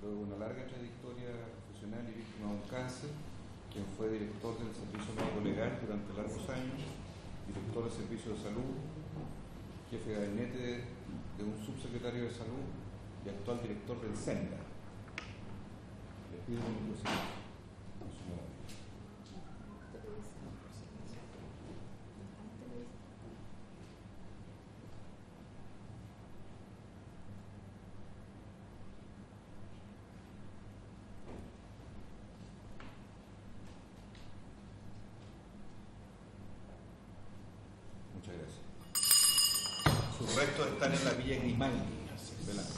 luego de una larga trayectoria profesional y víctima de un cáncer, quien fue director del Servicio Médico Legal durante largos años, director del Servicio de Salud, jefe de gabinete de un subsecretario de Salud y actual director del SENDA. Les pido un minuto de silencio. Muchas gracias. Sus restos están en la Villa Grimaldi, Belanco.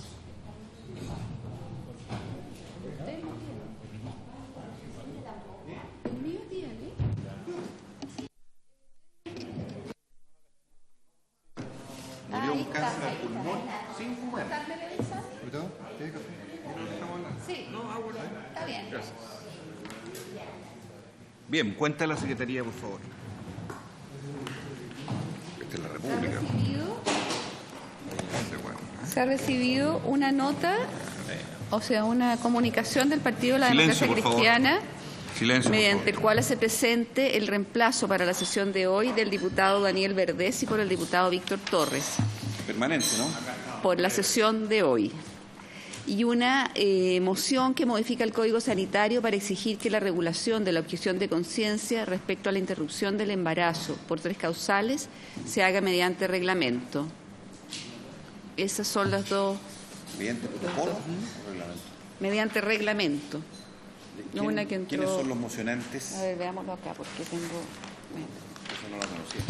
Murió un cáncer al pulmón sin fumar. Sí, está bien. Gracias. Bien, cuenta la Secretaría, por favor. Esta es la República. Se ha recibido una nota, o sea, una comunicación del Partido de la Democracia Cristiana, mediante el cual hace presente el reemplazo para la sesión de hoy del diputado Daniel Verdesi por el diputado Víctor Torres. Permanente, ¿no? Por la sesión de hoy. Y una moción que modifica el Código Sanitario para exigir que la regulación de la objeción de conciencia respecto a la interrupción del embarazo por 3 causales se haga mediante reglamento. Esas son las dos. ¿Mediante protocolo o reglamento? Mediante reglamento. Una que entró... ¿Quiénes son los mocionantes? A ver, veámoslo acá, porque tengo... Eso no lo conocía.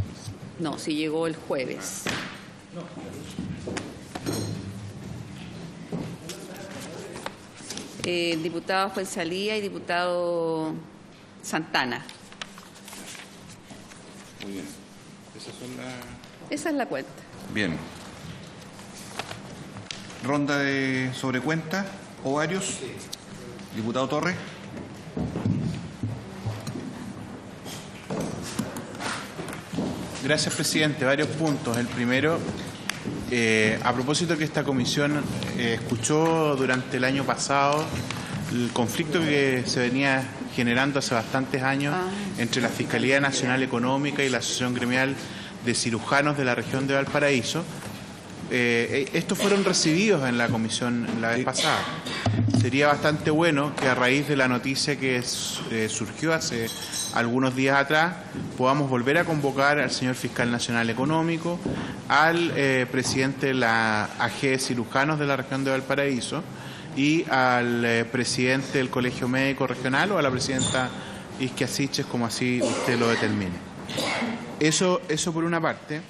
No, sí llegó el jueves. El diputado Fuenzalía y diputado Santana. Muy bien. Esas son las... Esa es la cuenta. Bien. Ronda de sobrecuenta o varios. Diputado Torres. Gracias, presidente. Varios puntos. El primero, a propósito que esta comisión escuchó durante el año pasado el conflicto que se venía generando hace bastantes años entre la Fiscalía Nacional Económica y la Asociación Gremial de Cirujanos de la región de Valparaíso. Estos fueron recibidos en la comisión la vez pasada. Sería bastante bueno que a raíz de la noticia que surgió hace algunos días atrás podamos volver a convocar al señor Fiscal Nacional Económico, al presidente de la AG de Cirujanos de la región de Valparaíso y al presidente del Colegio Médico Regional o a la presidenta Isquia Siches, como así usted lo determine. Eso por una parte.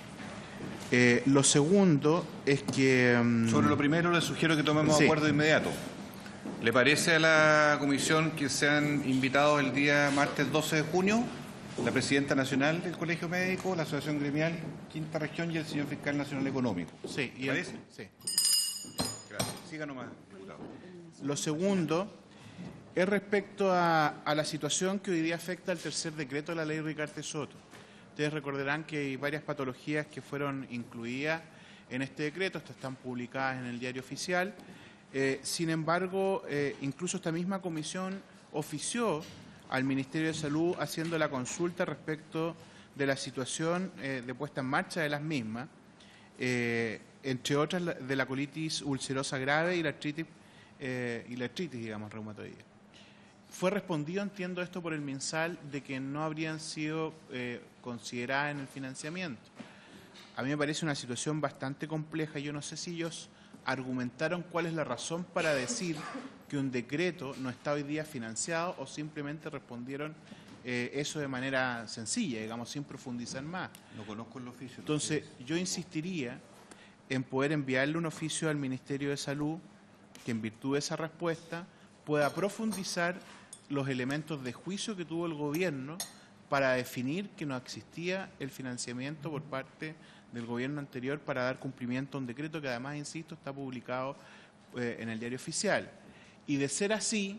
Lo segundo es que... Sobre lo primero le sugiero que tomemos acuerdo de inmediato. ¿Le parece a la comisión que sean invitados el día martes 12 de junio la presidenta nacional del Colegio Médico, la Asociación Gremial Quinta Región y el señor Fiscal Nacional Económico? Sí. ¿Le parece? Sí. Gracias. Siga nomás, diputado. Lo segundo es respecto a la situación que hoy día afecta al tercer decreto de la ley Ricarte Soto. Ustedes recordarán que hay varias patologías que fueron incluidas en este decreto, estas están publicadas en el Diario Oficial. Sin embargo, incluso esta misma comisión ofició al Ministerio de Salud haciendo la consulta respecto de la situación de puesta en marcha de las mismas, entre otras de la colitis ulcerosa grave y la artritis, reumatoidea. Fue respondido, entiendo esto por el MinSal, de que no habrían sido consideradas en el financiamiento. A mí me parece una situación bastante compleja. Yo no sé si ellos argumentaron cuál es la razón para decir que un decreto no está hoy día financiado o simplemente respondieron eso de manera sencilla, digamos, sin profundizar más. No conozco el oficio. Entonces, yo insistiría en poder enviarle un oficio al Ministerio de Salud que en virtud de esa respuesta pueda profundizar los elementos de juicio que tuvo el gobierno para definir que no existía el financiamiento por parte del gobierno anterior para dar cumplimiento a un decreto que además, insisto, está publicado en el Diario Oficial. Y de ser así,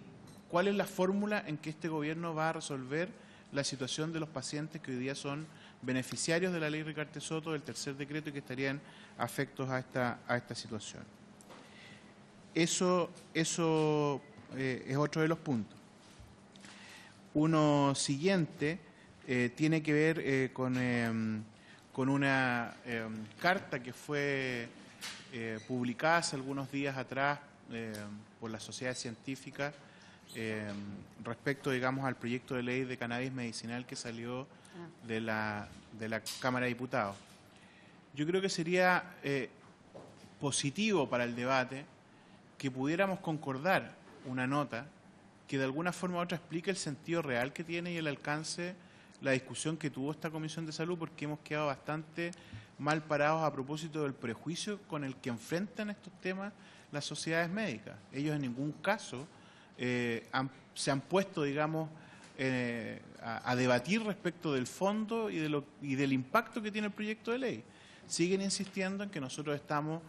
¿cuál es la fórmula en que este gobierno va a resolver la situación de los pacientes que hoy día son beneficiarios de la ley Ricarte Soto, del tercer decreto, y que estarían afectos a esta situación? Eso es otro de los puntos. Uno siguiente tiene que ver con una carta que fue publicada hace algunos días atrás por la Sociedad Científica respecto, digamos, al proyecto de ley de cannabis medicinal que salió de la Cámara de Diputados. Yo creo que sería positivo para el debate que pudiéramos concordar una nota que de alguna forma u otra explique el sentido real que tiene y el alcance, la discusión que tuvo esta Comisión de Salud, porque hemos quedado bastante mal parados a propósito del prejuicio con el que enfrentan estos temas las sociedades médicas. Ellos en ningún caso se han puesto, digamos, a debatir respecto del fondo y del impacto que tiene el proyecto de ley. Siguen insistiendo en que nosotros estamos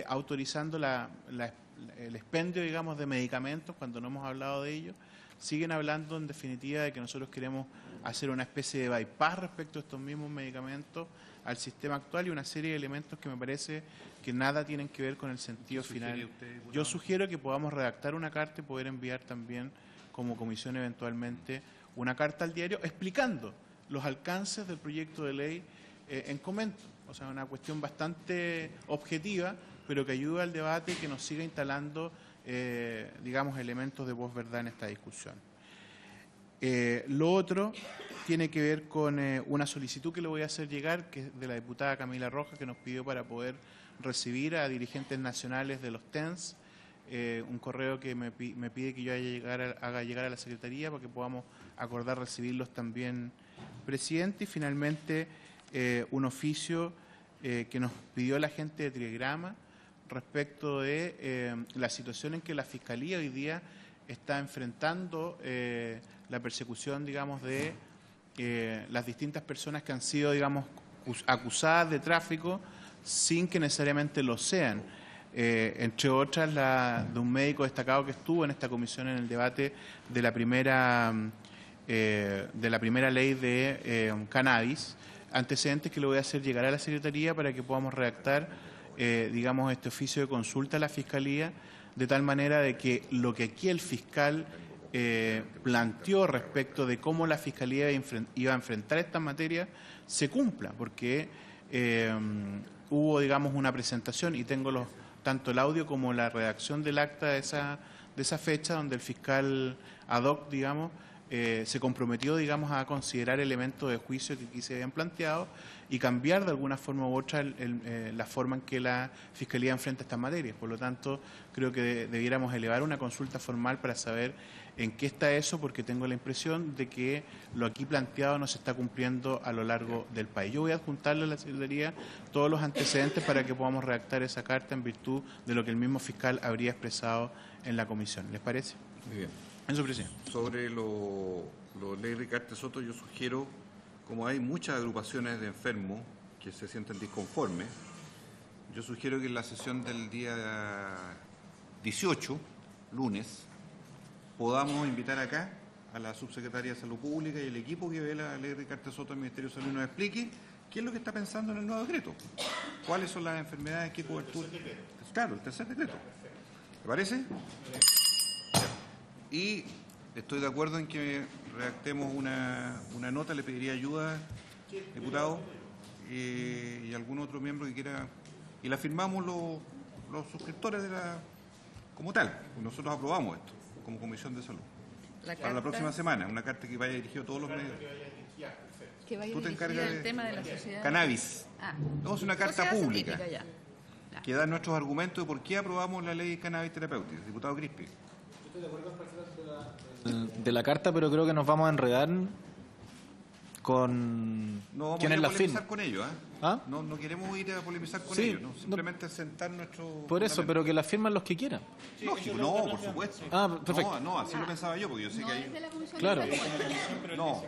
autorizando el expendio, digamos, de medicamentos cuando no hemos hablado de ello. Siguen hablando, en definitiva, de que nosotros queremos hacer una especie de bypass respecto a estos mismos medicamentos al sistema actual y una serie de elementos que me parece que nada tienen que ver con el sentido final. Yo sugiero que podamos redactar una carta y poder enviar también como comisión eventualmente una carta al diario explicando los alcances del proyecto de ley en comento. O sea, una cuestión bastante objetiva, pero que ayuda al debate y que nos siga instalando, digamos, elementos de posverdad en esta discusión. Lo otro tiene que ver con una solicitud que le voy a hacer llegar, que es de la diputada Camila Rojas, que nos pidió para poder recibir a dirigentes nacionales de los TENS, un correo que me pide que yo haga llegar a la Secretaría para que podamos acordar recibirlos también, presidente. Y finalmente un oficio que nos pidió la gente de Trigrama respecto de la situación en que la Fiscalía hoy día está enfrentando la persecución, digamos, de las distintas personas que han sido, digamos, acusadas de tráfico sin que necesariamente lo sean. Entre otras, la de un médico destacado que estuvo en esta comisión en el debate de la primera ley de cannabis, antecedentes que le voy a hacer llegar a la Secretaría para que podamos redactar, digamos, este oficio de consulta a la Fiscalía, de tal manera de que lo que aquí el fiscal planteó respecto de cómo la Fiscalía iba a enfrentar esta materia se cumpla, porque hubo, digamos, una presentación y tengo tanto el audio como la redacción del acta de esa fecha, donde el fiscal ad hoc, digamos, se comprometió, digamos, a considerar elementos de juicio que aquí se habían planteado y cambiar de alguna forma u otra la forma en que la Fiscalía enfrenta estas materias. Por lo tanto, creo que debiéramos elevar una consulta formal para saber en qué está eso, porque tengo la impresión de que lo aquí planteado no se está cumpliendo a lo largo del país. Yo voy a adjuntarle a la Secretaría todos los antecedentes para que podamos redactar esa carta en virtud de lo que el mismo fiscal habría expresado en la comisión. ¿Les parece? Muy bien. Eso, presidente. Sobre lo ley Ricardo Soto, yo sugiero, como hay muchas agrupaciones de enfermos que se sienten disconformes, yo sugiero que en la sesión del día 18, lunes, podamos invitar acá a la subsecretaria de Salud Pública y el equipo que ve la ley Ricardo Soto del Ministerio de Salud y nos explique qué es lo que está pensando en el nuevo decreto, cuáles son las enfermedades, qué cobertura. Claro, el tercer decreto. ¿Te parece? Y estoy de acuerdo en que redactemos una nota, le pediría ayuda, diputado, y algún otro miembro que quiera, y la firmamos los suscriptores como tal. Nosotros aprobamos esto como Comisión de Salud. Para la próxima semana, una carta que vaya dirigida a todos los medios. Que vaya Tú te dirigida encargas al tema de la sociedad. Cannabis. No, es una carta Sociedad pública científica, ya. que da nuestros argumentos de por qué aprobamos la ley de cannabis terapéutica. Diputado Crispi. De la carta, pero creo que nos vamos a enredar con No quiénes la vamos a ir a polemizar firman. con ellos, ¿Ah? No queremos ir a polemizar con Sí, ellos, ¿no? Simplemente sentar nuestro... Por eso, pero que la firman los que quieran. Lógico, no, por supuesto. Ah, perfecto. No, así lo pensaba yo, porque yo sé No que es de hay... la Comisión Claro. de Salud. No,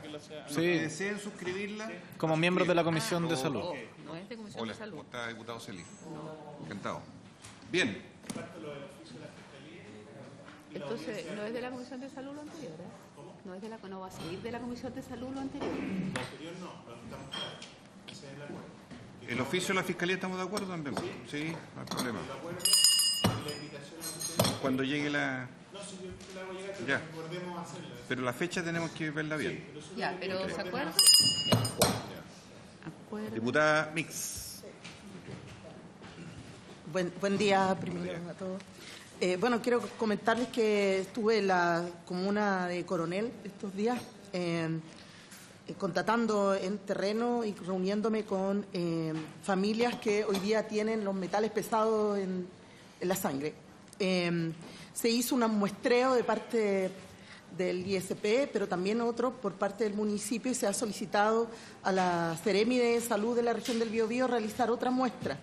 Sí. que deseen suscribirla... Como miembros de la Comisión de Oh, Salud. No es de Comisión Hola, de Salud. ¿cómo está, diputado Celi? Encantado. Bien, Entonces, ¿no es de la Comisión de Salud lo anterior? No es de no va a seguir de la Comisión de Salud lo anterior. el oficio de la Fiscalía estamos de acuerdo también. Sí, no hay problema. Cuando llegue la... Ya. Pero la fecha tenemos que verla bien. Ya, pero ¿se acuerdan? Diputada Mix. Buen día, primero a todos. Bueno, quiero comentarles que estuve en la comuna de Coronel estos días, contratando en terreno y reuniéndome con familias que hoy día tienen los metales pesados en la sangre. Se hizo un muestreo de parte del ISP, pero también otro por parte del municipio, y se ha solicitado a la Seremi de Salud de la región del Biobío realizar otra muestra.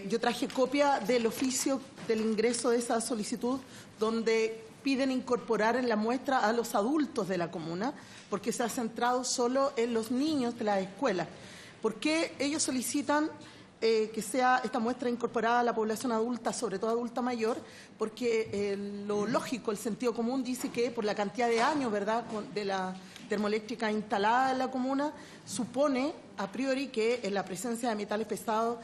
Yo traje copia del oficio del ingreso de esa solicitud, donde piden incorporar en la muestra a los adultos de la comuna, porque se ha centrado solo en los niños de las escuelas. ¿Por qué ellos solicitan que sea esta muestra incorporada a la población adulta, sobre todo adulta mayor? Porque lo lógico, el sentido común dice que por la cantidad de años, ¿verdad?, de la termoeléctrica instalada en la comuna, supone a priori que en la presencia de metales pesados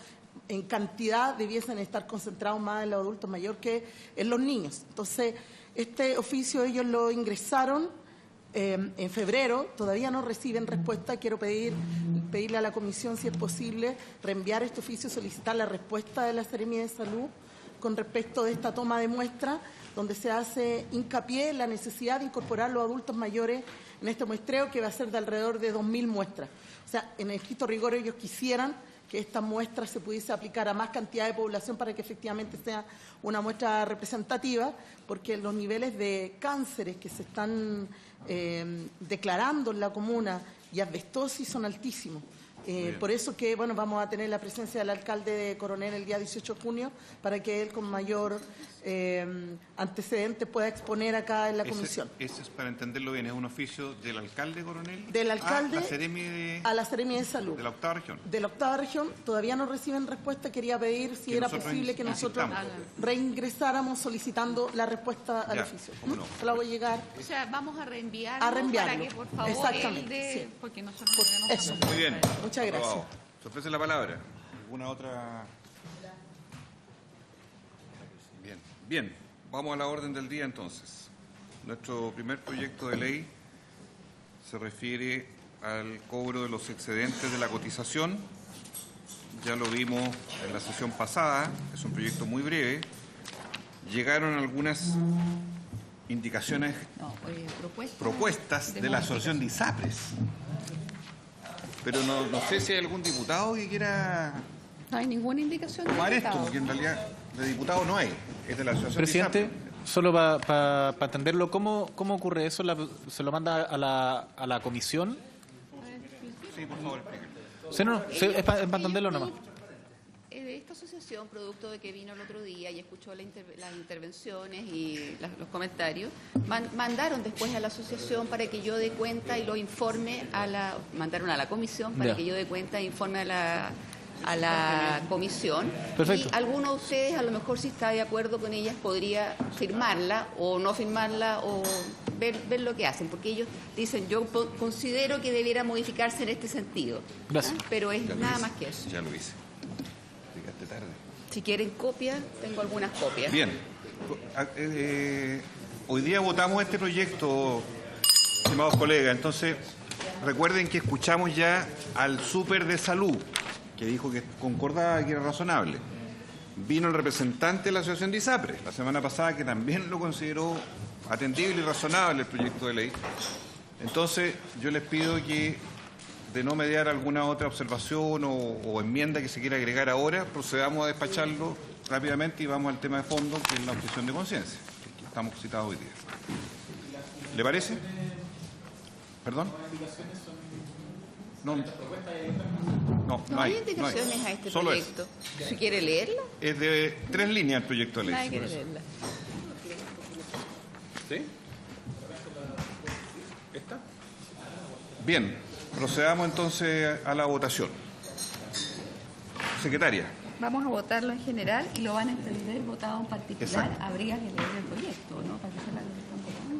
en cantidad debiesen estar concentrados más en los adultos mayores que en los niños. Entonces, este oficio ellos lo ingresaron en febrero, todavía no reciben respuesta. Quiero pedirle a la comisión, si es posible, reenviar este oficio, solicitar la respuesta de la Seremi de Salud con respecto de esta toma de muestra, donde se hace hincapié en la necesidad de incorporar los adultos mayores en este muestreo, que va a ser de alrededor de 2.000 muestras. O sea, en estricto rigor ellos quisieran que esta muestra se pudiese aplicar a más cantidad de población para que efectivamente sea una muestra representativa, porque los niveles de cánceres que se están declarando en la comuna y asbestosis son altísimos. Por eso que vamos a tener la presencia del alcalde de Coronel el día 18 de junio para que él con mayor antecedente pueda exponer acá en la comisión. Ese es, para entenderlo bien, es un oficio del alcalde Coronel. Del alcalde a la Seremi de Salud. De la octava región. De la octava región. Todavía no reciben respuesta. Quería pedir si era posible que nosotros reingresáramos solicitando la respuesta al oficio. No. Se la voy a llegar. O sea, vamos a reenviarlo. Para que, por favor, exactamente, sí. Porque nosotros no tenemos... Eso. Muy bien. Muchas gracias. Aprobado. Se ofrece la palabra. ¿Alguna otra? Bien. Vamos a la orden del día entonces. Nuestro primer proyecto de ley se refiere al cobro de los excedentes de la cotización. Ya lo vimos en la sesión pasada, es un proyecto muy breve. Llegaron algunas indicaciones, propuestas de la asociación de ISAPRES. Pero no sé si hay algún diputado que quiera No hay ninguna indicación de tomar esto, diputado. porque en realidad de diputado no hay, es de la asociación Presidente, de ISAPRES. solo para entenderlo, ¿cómo ocurre eso? ¿Se lo manda a la comisión? Sí, por favor, explíquenlo. Sí, no, es para entenderlo nomás. Esta asociación, producto de que vino el otro día y escuchó las intervenciones y los comentarios, mandaron después a la asociación para que yo dé cuenta y lo informe mandaron a la comisión para que yo dé cuenta e informe a la comisión. Perfecto. Y alguno de ustedes, a lo mejor si está de acuerdo con ellas, podría firmarla o no firmarla o ver lo que hacen, porque ellos dicen, yo considero que debiera modificarse en este sentido. Gracias. Pero es Ya lo nada hice, más que eso. Ya lo hice. Llegaste tarde. Si quieren copias, tengo algunas copias. Bien. Hoy día votamos este proyecto, estimados colegas. Entonces, recuerden que escuchamos ya al súper de salud, que dijo que concordaba y que era razonable. Vino el representante de la asociación de ISAPRES la semana pasada, que también lo consideró atendible y razonable el proyecto de ley. Entonces, yo les pido que, de no mediar alguna otra observación o enmienda que se quiera agregar ahora, procedamos a despacharlo rápidamente y vamos al tema de fondo, que es la objeción de conciencia, que estamos citados hoy día. ¿Le parece? ¿Perdón? No hay hay. indicaciones a este Solo proyecto. Si quiere leerla, es de 3 líneas el proyecto de ley. nadie quiere leerla. ¿Sí? ¿Esta? Bien, procedamos entonces a la votación. Secretaria. Vamos a votarlo en general y lo van a entender votado en particular. Exacto. Habría que leer el proyecto, ¿no? Para que sepan lo que están votando.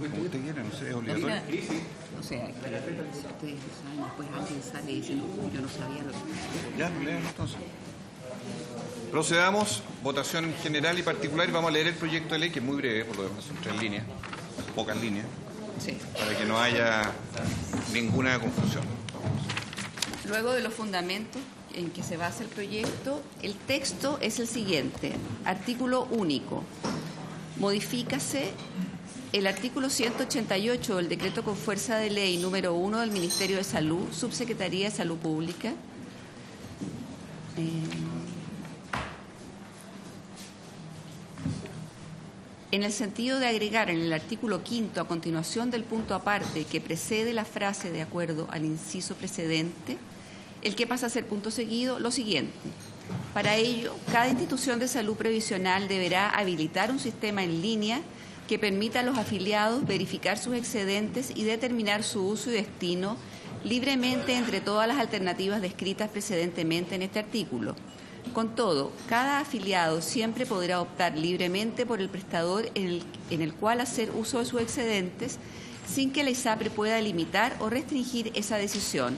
Como usted quiera, no sé, es obligatorio. O sea, que si ustedes lo saben, después alguien sale y dice, no, yo no sabía lo que... Ya, léanlo entonces. Procedamos, votación general y particular, y vamos a leer el proyecto de ley, que es muy breve, por lo demás son 3 líneas, pocas líneas, Sí. para que no haya ninguna confusión. Luego de los fundamentos en que se basa el proyecto, el texto es el siguiente. Artículo único. Modifícase el artículo 188 del decreto con fuerza de ley número 1 del Ministerio de Salud, Subsecretaría de Salud Pública. En el sentido de agregar en el artículo 5, a continuación del punto aparte que precede la frase de acuerdo al inciso precedente, el que pasa a ser punto seguido, lo siguiente. Para ello, cada institución de salud previsional deberá habilitar un sistema en línea que permita a los afiliados verificar sus excedentes y determinar su uso y destino libremente entre todas las alternativas descritas precedentemente en este artículo. Con todo, cada afiliado siempre podrá optar libremente por el prestador en el cual hacer uso de sus excedentes sin que la ISAPRE pueda limitar o restringir esa decisión.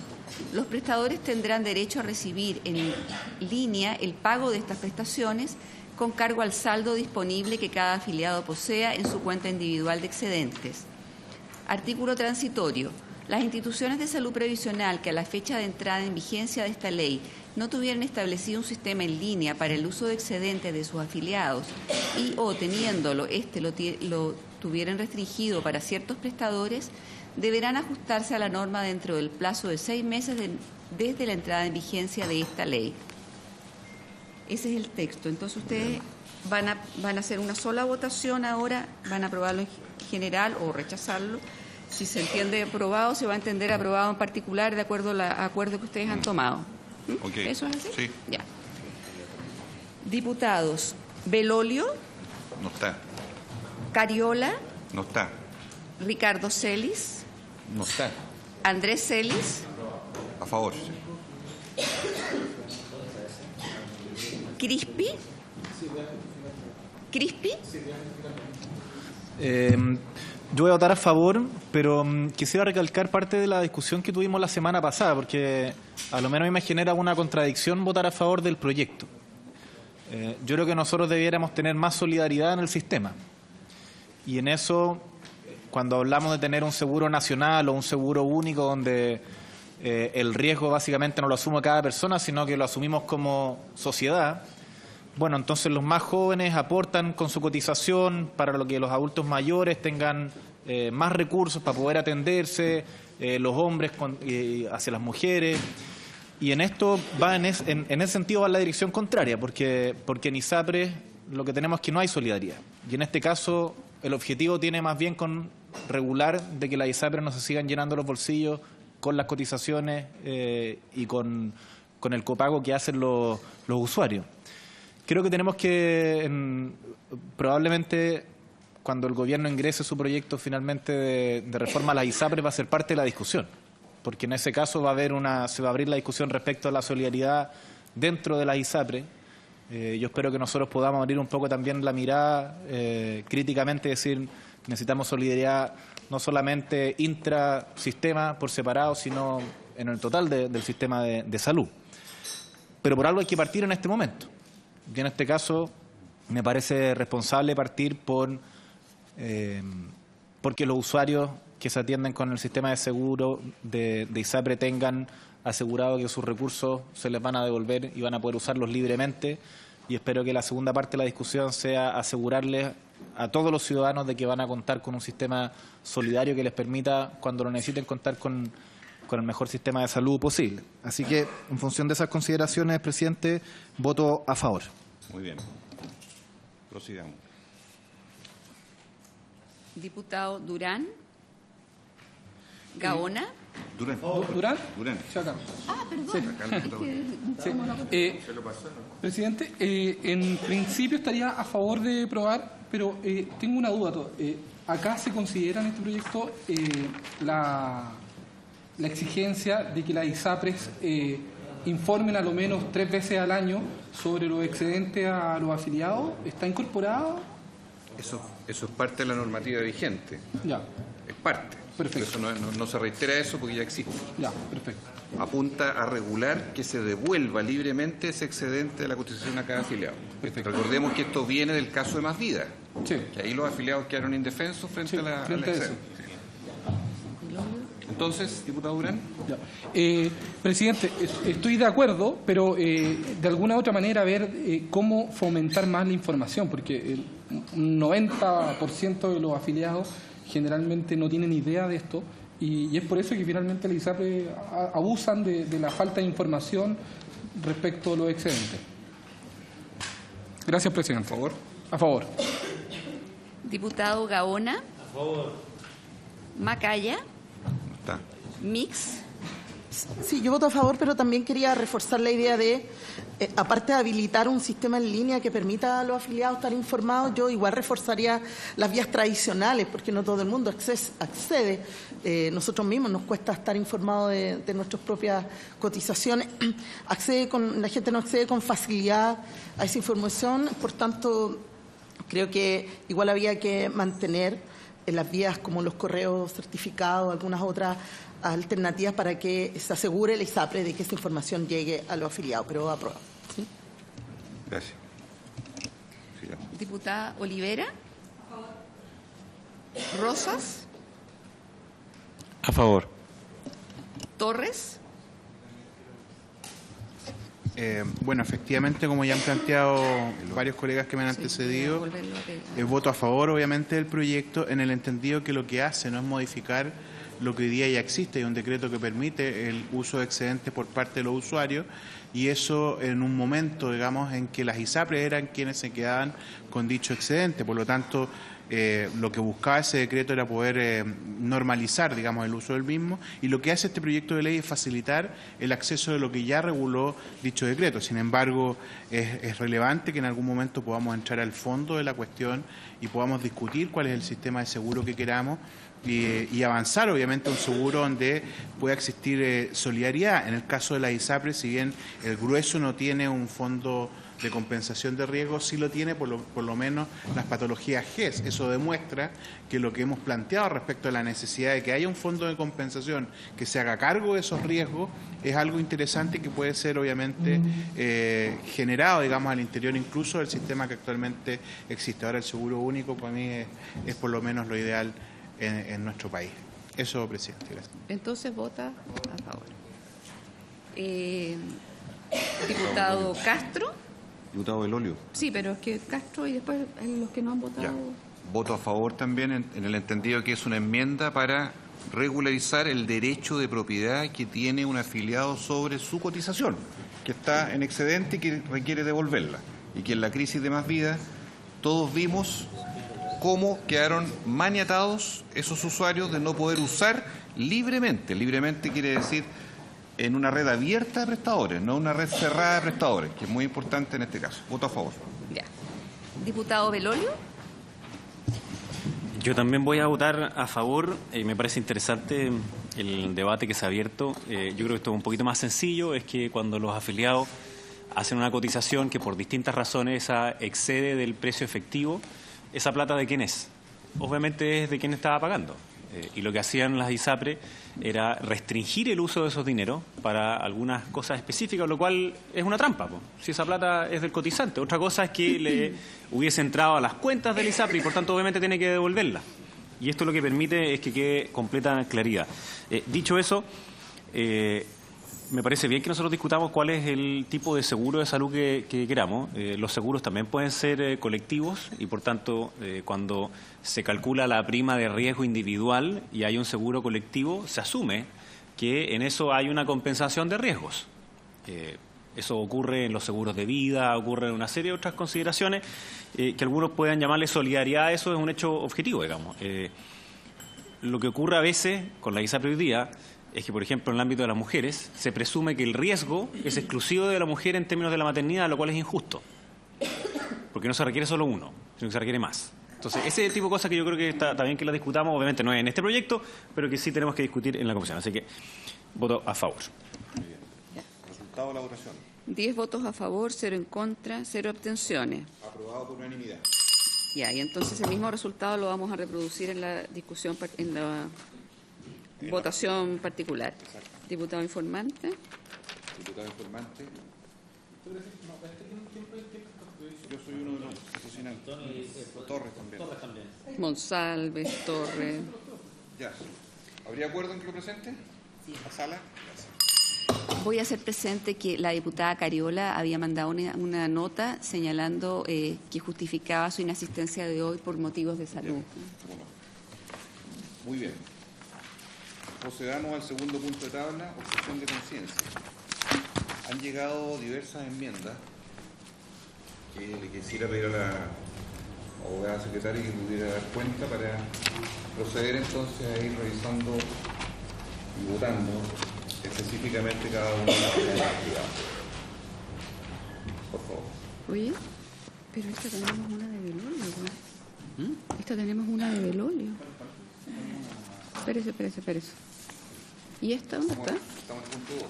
Los prestadores tendrán derecho a recibir en línea el pago de estas prestaciones con cargo al saldo disponible que cada afiliado posea en su cuenta individual de excedentes. Artículo transitorio. Las instituciones de salud previsional que a la fecha de entrada en vigencia de esta ley no tuvieran establecido un sistema en línea para el uso de excedentes de sus afiliados y o teniéndolo, lo tuvieran restringido para ciertos prestadores, deberán ajustarse a la norma dentro del plazo de 6 meses desde la entrada en vigencia de esta ley. Ese es el texto. Entonces ustedes van a hacer una sola votación ahora, van a aprobarlo en general o rechazarlo. Si se entiende aprobado, se va a entender aprobado en particular de acuerdo al acuerdo que ustedes han tomado. Okay. ¿Eso es así? Sí. Ya. Diputados: Belolio, No está. Cariola, No está. Ricardo Celis, No está. Andrés Celis, A favor. Crispi. ¿Crispi? Yo voy a votar a favor, pero quisiera recalcar parte de la discusión que tuvimos la semana pasada, porque a lo menos a mí me genera una contradicción votar a favor del proyecto. Yo creo que nosotros debiéramos tener más solidaridad en el sistema. Y en eso, cuando hablamos de tener un seguro nacional o un seguro único donde el riesgo básicamente no lo asume cada persona, sino que lo asumimos como sociedad, bueno, entonces los más jóvenes aportan con su cotización para lo que los adultos mayores tengan más recursos para poder atenderse, los hombres hacia las mujeres. Y en esto va en ese sentido va en la dirección contraria, porque en ISAPRE lo que tenemos es que no hay solidaridad. Y en este caso el objetivo tiene más bien con regular de que las ISAPRE no se sigan llenando los bolsillos con las cotizaciones y con el copago que hacen los usuarios. Creo que tenemos que, probablemente, cuando el Gobierno ingrese su proyecto finalmente de reforma a las ISAPRE, va a ser parte de la discusión, porque en ese caso se va a abrir la discusión respecto a la solidaridad dentro de las ISAPRE. Yo espero que nosotros podamos abrir un poco también la mirada críticamente, decir, necesitamos solidaridad no solamente intrasistema por separado, sino en el total del sistema de salud. Pero por algo hay que partir en este momento. Y en este caso me parece responsable partir porque los usuarios que se atienden con el sistema de seguro de ISAPRE tengan asegurado que sus recursos se les van a devolver y van a poder usarlos libremente. Y espero que la segunda parte de la discusión sea asegurarles a todos los ciudadanos de que van a contar con un sistema solidario que les permita, cuando lo necesiten, contar con el mejor sistema de salud posible. Así que, en función de esas consideraciones, presidente, voto a favor. Muy bien. Prosigamos. Diputado Durán. Gaona. Durán. ¿Durán? Durán. Sí, acá. Ah, perdón. Sí. Presidente, en principio estaría a favor de aprobar, pero tengo una duda. Acá se considera en este proyecto la exigencia de que las ISAPRES informen a lo menos 3 veces al año sobre los excedentes a los afiliados. ¿Está incorporado? Eso es parte de la normativa vigente. Ya. Es parte. perfecto. Eso no se reitera eso porque ya existe. Ya, perfecto. Apunta a regular que se devuelva libremente ese excedente de la cotización a cada afiliado. Recordemos que esto viene del caso de Más Vida, Sí. que ahí los afiliados quedaron indefensos frente a la frente a eso. excedente. Entonces, diputado Durán. Ya. Presidente, estoy de acuerdo, pero de alguna u otra manera ver cómo fomentar más la información, porque un 90% de los afiliados generalmente no tienen idea de esto y es por eso que finalmente las ISAPRES abusan de la falta de información respecto a los excedentes. Gracias, presidente. Por favor. A favor. Diputado Gaona. A favor. Macaya. Está. Mix. Sí, yo voto a favor, pero también quería reforzar la idea de, aparte de habilitar un sistema en línea que permita a los afiliados estar informados, yo igual reforzaría las vías tradicionales, porque no todo el mundo accede. Nosotros mismos nos cuesta estar informados de nuestras propias cotizaciones. La gente no accede con facilidad a esa información, por tanto, creo que igual había que mantener las vías como los correos certificados, algunas otras alternativas para que se asegure la ISAPRE de que esta información llegue a los afiliados, pero aprobado. ¿Sí? Gracias. Sigamos. Diputada Olivera. Rosas. A favor. Torres. Bueno, efectivamente, como ya han planteado varios colegas que me han antecedido, voto a favor, obviamente, del proyecto, en el entendido que lo que hace no es modificar lo que hoy día ya existe. Hay un decreto que permite el uso de excedentes por parte de los usuarios, y eso en un momento, digamos, en que las ISAPRES eran quienes se quedaban con dicho excedente. Por lo tanto, lo que buscaba ese decreto era poder normalizar, digamos, el uso del mismo, y lo que hace este proyecto de ley es facilitar el acceso de lo que ya reguló dicho decreto. Sin embargo, es relevante que en algún momento podamos entrar al fondo de la cuestión y podamos discutir cuál es el sistema de seguro que queramos y avanzar, obviamente, a un seguro donde pueda existir solidaridad. En el caso de la ISAPRE, si bien el grueso no tiene un fondo de compensación de riesgo, sí lo tiene por lo menos las patologías GES. Eso demuestra que lo que hemos planteado respecto a la necesidad de que haya un fondo de compensación que se haga cargo de esos riesgos es algo interesante y que puede ser obviamente generado, digamos, al interior incluso del sistema que actualmente existe. Ahora el seguro único para mí es por lo menos lo ideal en nuestro país. Eso, presidente. Gracias. Entonces vota a favor. Diputado Castro. Diputado Belolio. Sí, pero es que Castro y después los que no han votado. Ya. Voto a favor también en el entendido que es una enmienda para regularizar el derecho de propiedad que tiene un afiliado sobre su cotización, que está en excedente y que requiere devolverla. Y que en la crisis de Más Vida todos vimos cómo quedaron maniatados esos usuarios de no poder usar libremente. Libremente quiere decir en una red abierta de prestadores, no una red cerrada de prestadores, que es muy importante en este caso. Voto a favor. Ya. Diputado Belolio. Yo también voy a votar a favor. Me parece interesante el debate que se ha abierto. Yo creo que esto es un poquito más sencillo. Es que cuando los afiliados hacen una cotización que por distintas razones excede del precio efectivo, ¿esa plata de quién es? Obviamente es de quien estaba pagando. Y lo que hacían las ISAPRE era restringir el uso de esos dineros para algunas cosas específicas, lo cual es una trampa, po. Si esa plata es del cotizante. Otra cosa es que le hubiese entrado a las cuentas del ISAPRE y por tanto obviamente tiene que devolverla. Y esto lo que permite es que quede completa claridad. Dicho eso, me parece bien que nosotros discutamos cuál es el tipo de seguro de salud que queramos. Los seguros también pueden ser colectivos y, por tanto, cuando se calcula la prima de riesgo individual y hay un seguro colectivo, se asume que en eso hay una compensación de riesgos. Eso ocurre en los seguros de vida, ocurre en una serie de otras consideraciones que algunos puedan llamarle solidaridad. Eso es un hecho objetivo, digamos. Lo que ocurre a veces con la ISAPRE hoy día es que, por ejemplo, en el ámbito de las mujeres, se presume que el riesgo es exclusivo de la mujer en términos de la maternidad, lo cual es injusto. Porque no se requiere solo uno, sino que se requiere más. Entonces, ese tipo de cosas que yo creo que está bien que las discutamos, obviamente no es en este proyecto, pero que sí tenemos que discutir en la comisión. Así que, voto a favor. Muy bien. Resultado de la votación. 10 votos a favor, 0 en contra, 0 abstenciones. Aprobado por unanimidad. Ya, y entonces el mismo resultado lo vamos a reproducir en la discusión, en la Votación particular. Diputado informante. Diputado informante. Yo soy uno de los posicionantes. Torres también. Monsalves, Torres. Ya. ¿Habría acuerdo en que lo presente? Sí. ¿A sala? Gracias. Voy a hacer presente que la diputada Cariola había mandado una nota señalando que justificaba su inasistencia de hoy por motivos de salud. Bueno. Muy bien. Procedamos al segundo punto de tabla, objeción de conciencia. Han llegado diversas enmiendas que le quisiera pedir a la abogada secretaria que pudiera dar cuenta para proceder entonces a ir revisando y votando específicamente cada una de las actividades. Por favor. Oye, pero esta tenemos una de Belolio, ¿no? Esta tenemos una de Belolio. Espérese. ¿Y esta dónde está? Estamos en punto 2.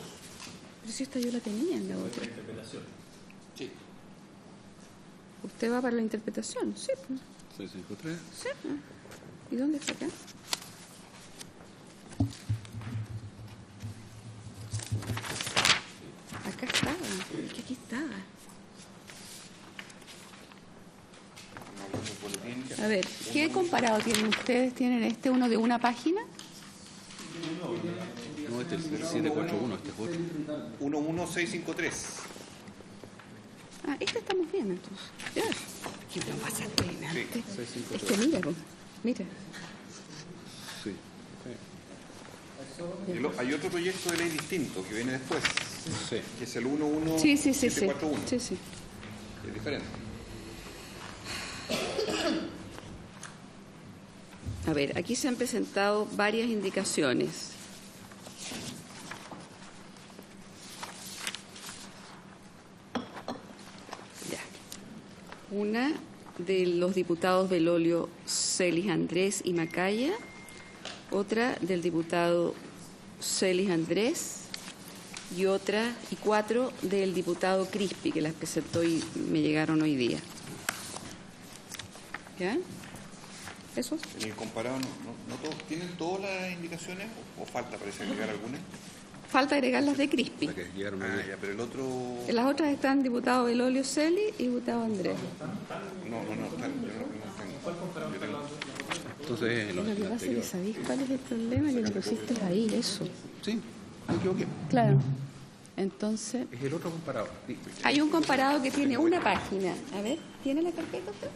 Pero si esta yo la tenía en la otra. Sí. ¿Usted va para la interpretación? Sí. Pues. 653. Sí. Pues. ¿Y dónde está acá? Acá estaba. Es que aquí estaba. A ver, ¿qué comparado tienen ustedes? ¿Tienen uno de una página? No, este es el 741, este es otro. 11653. Ah, estamos bien entonces. Ya. ¿Qué te pasa adelante? Sí. Es que mira, mira. Sí. Hay otro proyecto de ley distinto que viene después, Sí. que es el 11741. Sí. Es diferente. A ver, aquí se han presentado varias indicaciones. Ya. Una de los diputados Belolio, Celis Andrés y Macaya. Otra del diputado Celis Andrés. Y otra, y 4 del diputado Crispi, que las presentó y me llegaron hoy día. ¿Ya? ¿Eso? En el comparado, no todos, ¿tienen todas las indicaciones o falta, parece, agregar algunas? Falta agregar las de Crispi. La que llegaron Ah, ayer. ya, pero el otro... En las otras están diputado Belolio Celis y diputado Andrés. No, están, yo no tengo. Entonces, Lo que pasa es que sabéis cuál es el problema, que lo pusiste ahí, eso. Sí, me equivoqué. Claro. Entonces, Es el otro comparado. Sí. hay un comparado que tiene una página. A ver, ¿tiene la carpeta usted?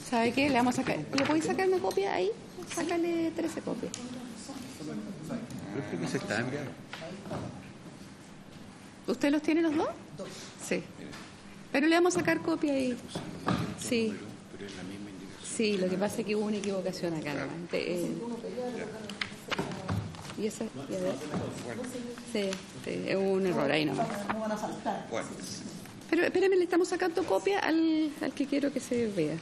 ¿Sabe qué? Le vamos a sacar. ¿Le podéis sacar una copia ahí? Sácale 13 copias. Pero creo que se está enviando. ¿Usted los tiene los dos? Sí. Pero le vamos a sacar copia ahí. Sí. Pero es la misma indicación. Sí, lo que pasa es que hubo una equivocación acá. ¿No? ¿Y esa? ¿Y a ver? Sí, hubo un error ahí nomás. No van a faltar. Bueno, Pero espérame, le estamos sacando copia al que quiero que se vea.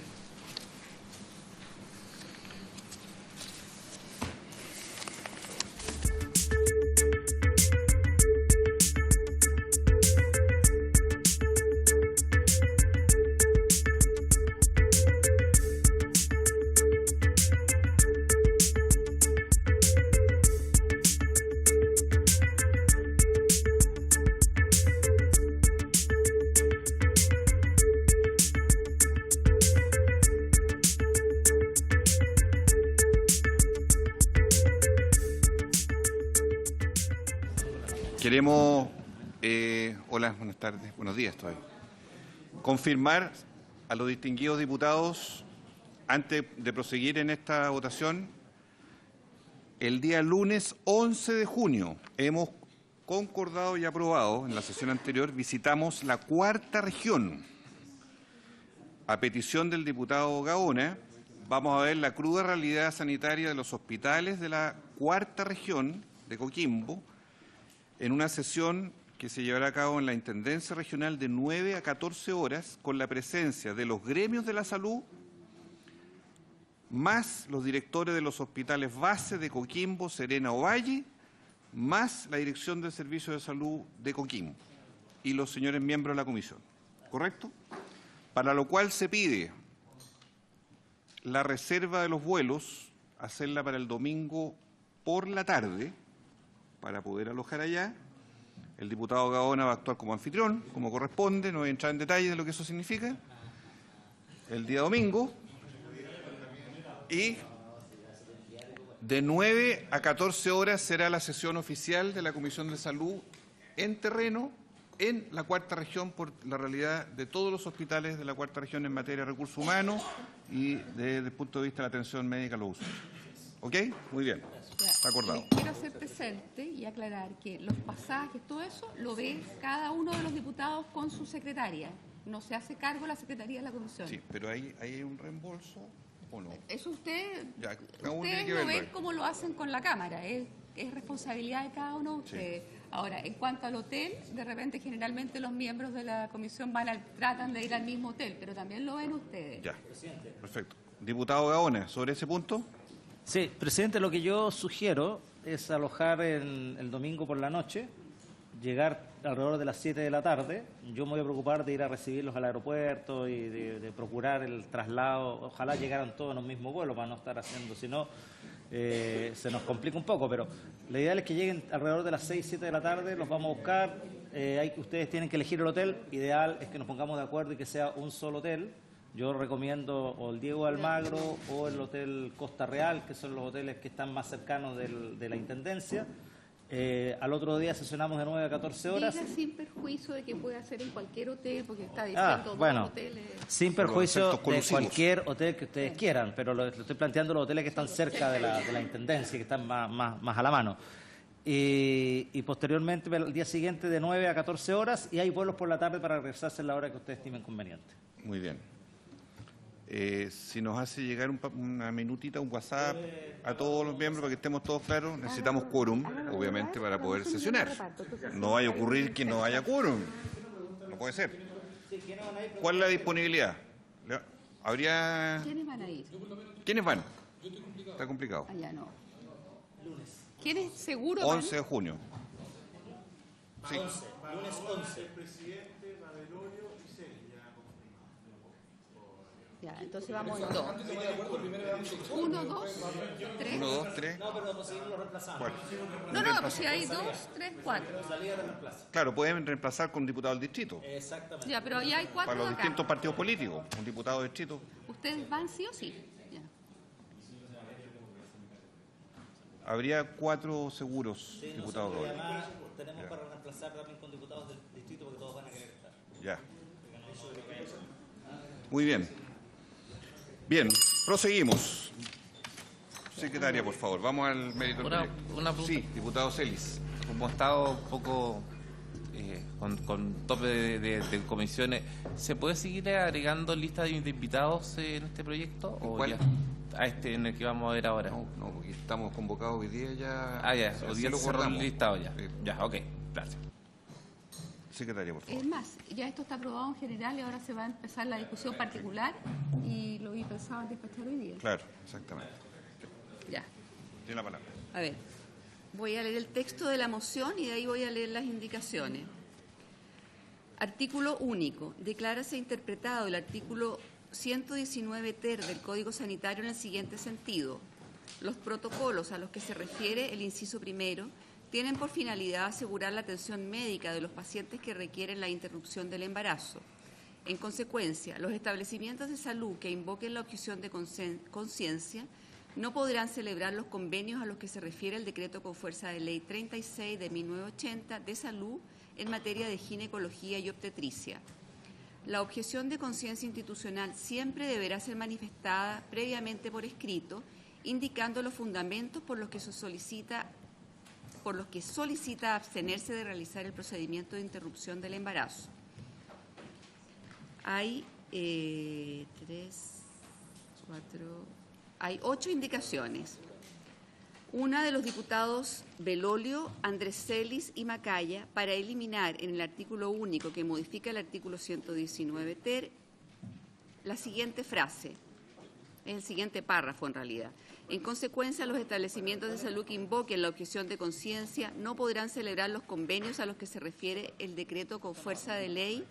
queremos, hola, buenas tardes, buenos días todavía, confirmar a los distinguidos diputados, antes de proseguir en esta votación, el día lunes 11 de junio hemos concordado y aprobado, en la sesión anterior, visitamos la cuarta región. A petición del diputado Gaona, vamos a ver la cruda realidad sanitaria de los hospitales de la cuarta región de Coquimbo en una sesión que se llevará a cabo en la Intendencia Regional de 9 a 14 horas con la presencia de los gremios de la salud, más los directores de los hospitales base de Coquimbo, Serena o Valle, más la Dirección del Servicio de Salud de Coquimbo y los señores miembros de la comisión. ¿Correcto? Para lo cual se pide la reserva de los vuelos, hacerla para el domingo por la tarde, para poder alojar allá. El diputado Gaona va a actuar como anfitrión, como corresponde, no voy a entrar en detalles de lo que eso significa. El día domingo. Y de 9 a 14 horas será la sesión oficial de la Comisión de Salud en terreno, en la Cuarta Región, por la realidad de todos los hospitales de la Cuarta Región en materia de recursos humanos y desde el punto de vista de la atención médica los usos. ¿Ok? Muy bien. Está acordado. Quiero hacer presente y aclarar que los pasajes, todo eso, lo ve cada uno de los diputados con su secretaria. No se hace cargo la secretaría de la comisión. Sí, pero hay un reembolso o no. Eso ustedes lo ven cómo lo hacen con la Cámara. Es responsabilidad de cada uno de ustedes. Sí. Ahora, en cuanto al hotel, de repente generalmente los miembros de la comisión tratan de ir al mismo hotel, pero también lo ven ustedes. Ya, perfecto. Diputado Gaona, ¿sobre ese punto? Sí, presidente, lo que yo sugiero es alojar el domingo por la noche, llegar alrededor de las 7 de la tarde. Yo me voy a preocupar de ir a recibirlos al aeropuerto y de procurar el traslado. Ojalá llegaran todos en un mismo vuelo para no estar haciendo, si no, se nos complica un poco. Pero la idea es que lleguen alrededor de las 6, 7 de la tarde, los vamos a buscar. Ustedes tienen que elegir el hotel. Ideal es que nos pongamos de acuerdo y que sea un solo hotel. Yo recomiendo o el Diego Almagro o el Hotel Costa Real, que son los hoteles que están más cercanos de la Intendencia. Al otro día sesionamos de 9 a 14 horas. Diga sin perjuicio de que pueda ser en cualquier hotel, porque está diciendo bueno, hoteles. Sin perjuicio de cualquier hotel que ustedes quieran, pero lo estoy planteando los hoteles que están cerca de la Intendencia, que están más a la mano. Y posteriormente, el día siguiente, de 9 a 14 horas, y hay vuelos por la tarde para regresarse en la hora que ustedes estimen conveniente. Muy bien. Si nos hace llegar una minutita, un WhatsApp a todos los miembros para que estemos todos claros, necesitamos quórum, obviamente, para poder sesionar. No vaya a ocurrir que no haya quórum. No puede ser. ¿Cuál es la disponibilidad? ¿Habría... ¿Quiénes van a ir? ¿Quiénes van? Está complicado. Allá no. ¿Quiénes seguro 11 de junio. Sí. Lunes 11. El presidente, Badelorio y Celia. Ya, entonces vamos en 2. 1, 2, 3. 1, 2, 3. No, pero conseguirlo reemplazar. No, pues si hay 2, 3, 4. Salida de reemplazo. Claro, pueden reemplazar con un diputado del distrito. Exactamente. Ya, pero ya hay 4 Para los acá. distintos partidos políticos, un diputado de distrito. ¿Ustedes van sí o sí? Ya. Habría 4 seguros, Sí, diputado. además tenemos para reemplazar también con diputados del distrito porque todos van a querer estar. Ya. Muy bien. Bien, proseguimos. Secretaria, por favor, vamos al mérito del proyecto. Una pregunta. Sí, diputado Celis. Como ha estado un poco con tope de comisiones, ¿se puede seguir agregando lista de invitados en este proyecto? ¿O ¿Cuál? ya a este en el que vamos a ver ahora? No, porque estamos convocados hoy día ya. Ya, hoy día lo cerró el cerramos. listado ya. Ya, ok, gracias. Secretaria, por favor. Es más, ya esto está aprobado en general y ahora se va a empezar la discusión particular y lo vi pensado en despachar hoy día. Claro, exactamente. Ya. Tiene la palabra. A ver, voy a leer el texto de la moción y de ahí voy a leer las indicaciones. Artículo único. Declárase interpretado el artículo 119 ter del Código Sanitario en el siguiente sentido. Los protocolos a los que se refiere el inciso primero tienen por finalidad asegurar la atención médica de los pacientes que requieren la interrupción del embarazo. En consecuencia, los establecimientos de salud que invoquen la objeción de conciencia no podrán celebrar los convenios a los que se refiere el decreto con fuerza de ley 36 de 1980 de salud en materia de ginecología y obstetricia. La objeción de conciencia institucional siempre deberá ser manifestada previamente por escrito, indicando los fundamentos por los que solicita abstenerse de realizar el procedimiento de interrupción del embarazo. Hay 8 indicaciones. Una de los diputados Belolio, Andrés Celis y Macaya para eliminar en el artículo único que modifica el artículo 119 ter la siguiente frase. Es el siguiente párrafo, en realidad. En consecuencia, los establecimientos de salud que invoquen la objeción de conciencia no podrán celebrar los convenios a los que se refiere el decreto con fuerza de ley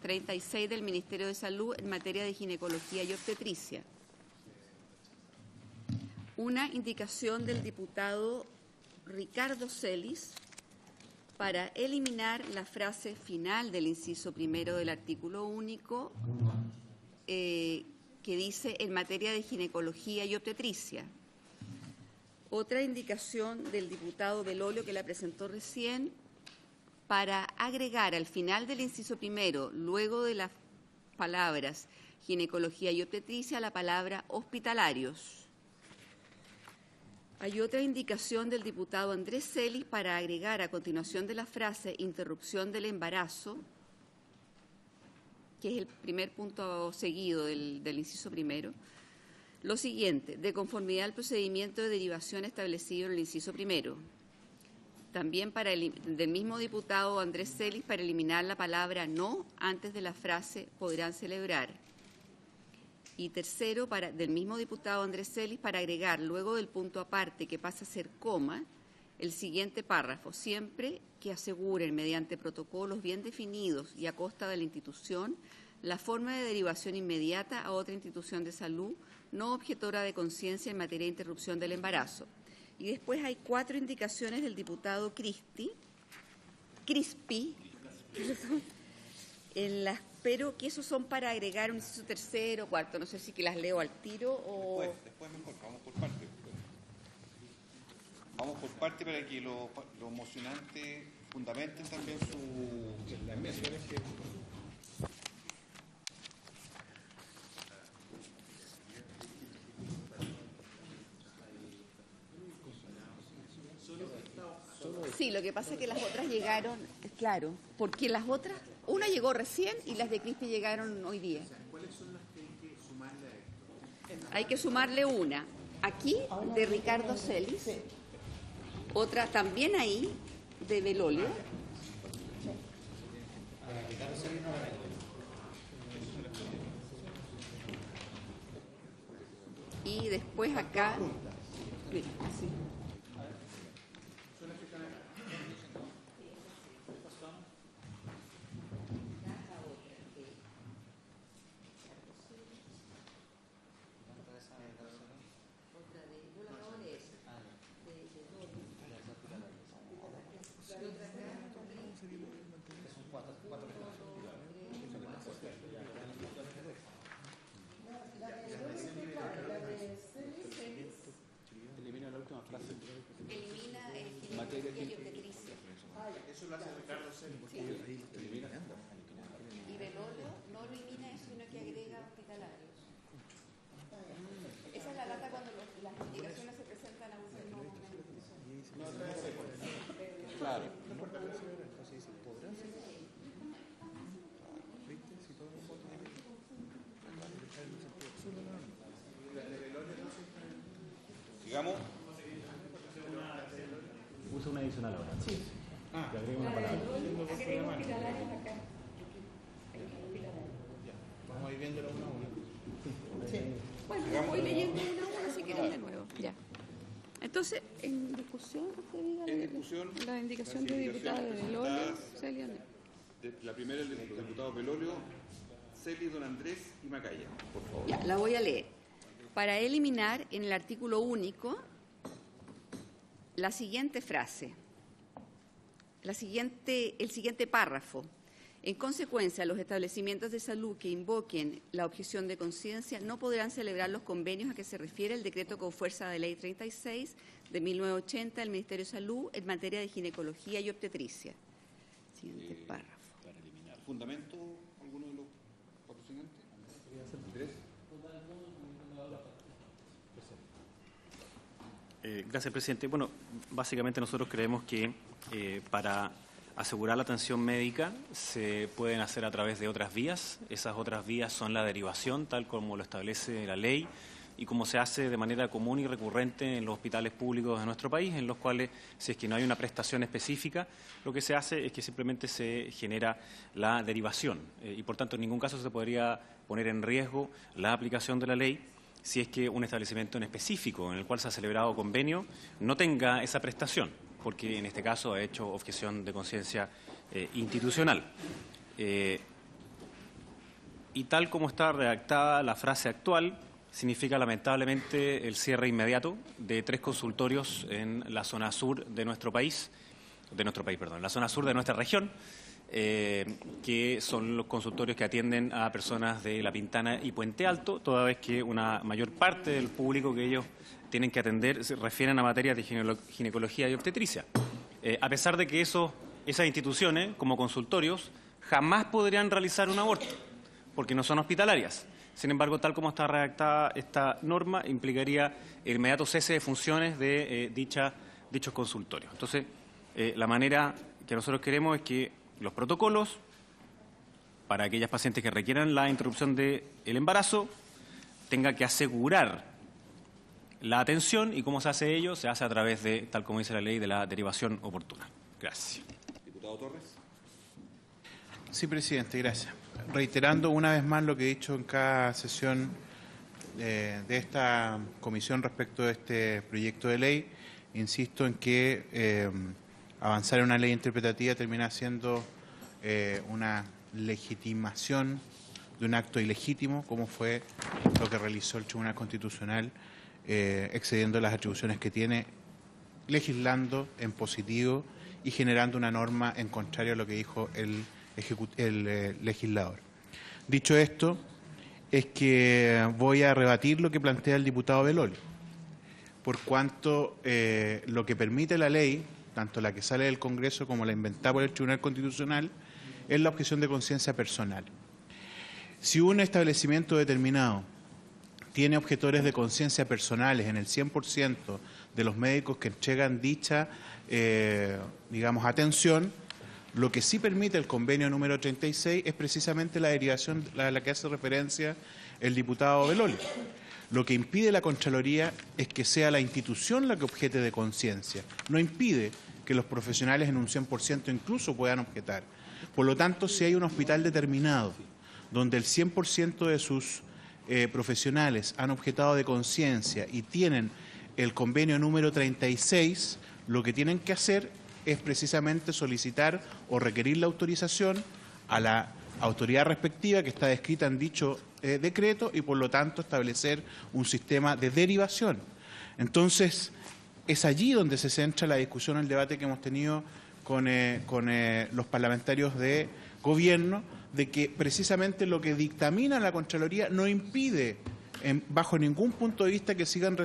36 del Ministerio de Salud en materia de ginecología y obstetricia. una indicación del diputado Ricardo Celis para eliminar la frase final del inciso primero del artículo único que dice en materia de ginecología y obstetricia. Otra indicación del diputado Belolio, que la presentó recién, para agregar al final del inciso primero, luego de las palabras ginecología y obstetricia, la palabra hospitalarios. Hay otra indicación del diputado Andrés Celis para agregar a continuación de la frase interrupción del embarazo, que es el primer punto seguido del inciso primero, lo siguiente: de conformidad al procedimiento de derivación establecido en el inciso primero. También del mismo diputado Andrés Celis para eliminar la palabra no antes de la frase podrán celebrar. Y tercero, del mismo diputado Andrés Celis para agregar luego del punto aparte que pasa a ser coma el siguiente párrafo: siempre que aseguren mediante protocolos bien definidos y a costa de la institución la forma de derivación inmediata a otra institución de salud no objetora de conciencia en materia de interrupción del embarazo. Y después hay 4 indicaciones del diputado Crispi, pero que esos son para agregar un inciso tercero, cuarto, no sé si que las leo al tiro o... Después mejor, vamos por parte. Vamos por parte para que los mocionantes fundamenten también las menciones que... Sí, lo que pasa es que las otras llegaron, claro, porque las otras, una llegó recién y las de Crispi llegaron hoy día. ¿Cuáles son las que hay que sumarle a esto? Hay que sumarle una aquí de Ricardo Celis, otra también ahí de Belolio. Y después acá, mira, sí. Elimina la última frase. Elimina ginecología y obstetricia. Eso lo hace Ricardo Celis. Sí. Y Belolio no elimina eso, sino que agrega hospitalarios. Esa es la lata cuando las indicaciones se presentan a último momento. Claro. Sigamos. Usa una adicional ahora. Sí. Le agrego una palabra. Agrego hospitalarios acá. Vamos a ir viendo una a una. Sí. Bueno, voy leyendo una a una si quieren de nuevo. Ya. Entonces, en discusión, usted diga En discusión, la indicación las de diputado de indicaciones Belolio, presentadas. Celia. La primera, el diputado Belolio, Celis, don Andrés y Macaya, por favor. Ya, la voy a leer. Para eliminar en el artículo único la siguiente frase, el siguiente párrafo. En consecuencia, los establecimientos de salud que invoquen la objeción de conciencia no podrán celebrar los convenios a que se refiere el decreto con fuerza de ley 36 de 1980 del Ministerio de Salud en materia de ginecología y obstetricia. Siguiente párrafo. Para eliminar. ¿Fundamento alguno de los patrocinantes? Andrés. Gracias, presidente. Bueno, básicamente nosotros creemos que para asegurar la atención médica se pueden hacer a través de otras vías. Esas otras vías son la derivación, tal como lo establece la ley, y como se hace de manera común y recurrente en los hospitales públicos de nuestro país, en los cuales, si es que no hay una prestación específica, lo que se hace es que simplemente se genera la derivación. Y, por tanto, en ningún caso se podría poner en riesgo la aplicación de la ley si es que un establecimiento en específico en el cual se ha celebrado convenio no tenga esa prestación, porque en este caso ha hecho objeción de conciencia institucional. Y tal como está redactada la frase actual, significa lamentablemente el cierre inmediato de 3 consultorios en la zona sur de nuestro país, la zona sur de nuestra región, que son los consultorios que atienden a personas de La Pintana y Puente Alto, toda vez que una mayor parte del público que ellos tienen que atender se refieren a materias de ginecología y obstetricia. A pesar de que esas instituciones, como consultorios, jamás podrían realizar un aborto, porque no son hospitalarias. Sin embargo, tal como está redactada esta norma, implicaría el inmediato cese de funciones de dichos consultorios. Entonces, la manera que nosotros queremos es que los protocolos para aquellas pacientes que requieran la interrupción del embarazo tengan que asegurar la atención, y cómo se hace ello, se hace a través de, tal como dice la ley, de la derivación oportuna. Gracias. Diputado Torres. Sí, presidente, gracias. Reiterando una vez más lo que he dicho en cada sesión de esta comisión respecto de este proyecto de ley, insisto en que avanzar en una ley interpretativa termina siendo una legitimación de un acto ilegítimo, como fue lo que realizó el Tribunal Constitucional, excediendo las atribuciones que tiene, legislando en positivo y generando una norma en contrario a lo que dijo el legislador. Dicho esto, es que voy a rebatir lo que plantea el diputado Beloli, por cuanto lo que permite la ley, tanto la que sale del Congreso como la inventada por el Tribunal Constitucional, es la objeción de conciencia personal. Si un establecimiento determinado tiene objetores de conciencia personales en el 100% de los médicos que entregan dicha, atención, lo que sí permite el convenio número 36 es precisamente la derivación a la que hace referencia el diputado Beloli. Lo que impide la Contraloría es que sea la institución la que objete de conciencia. No impide que los profesionales en un 100% incluso puedan objetar. Por lo tanto, si hay un hospital determinado donde el 100% de sus profesionales han objetado de conciencia y tienen el convenio número 36, lo que tienen que hacer es precisamente solicitar o requerir la autorización a la autoridad respectiva que está descrita en dicho decreto y, por lo tanto, establecer un sistema de derivación. Entonces, es allí donde se centra la discusión, el debate que hemos tenido con los parlamentarios de gobierno, de que precisamente lo que dictamina la Contraloría no impide bajo ningún punto de vista que sigan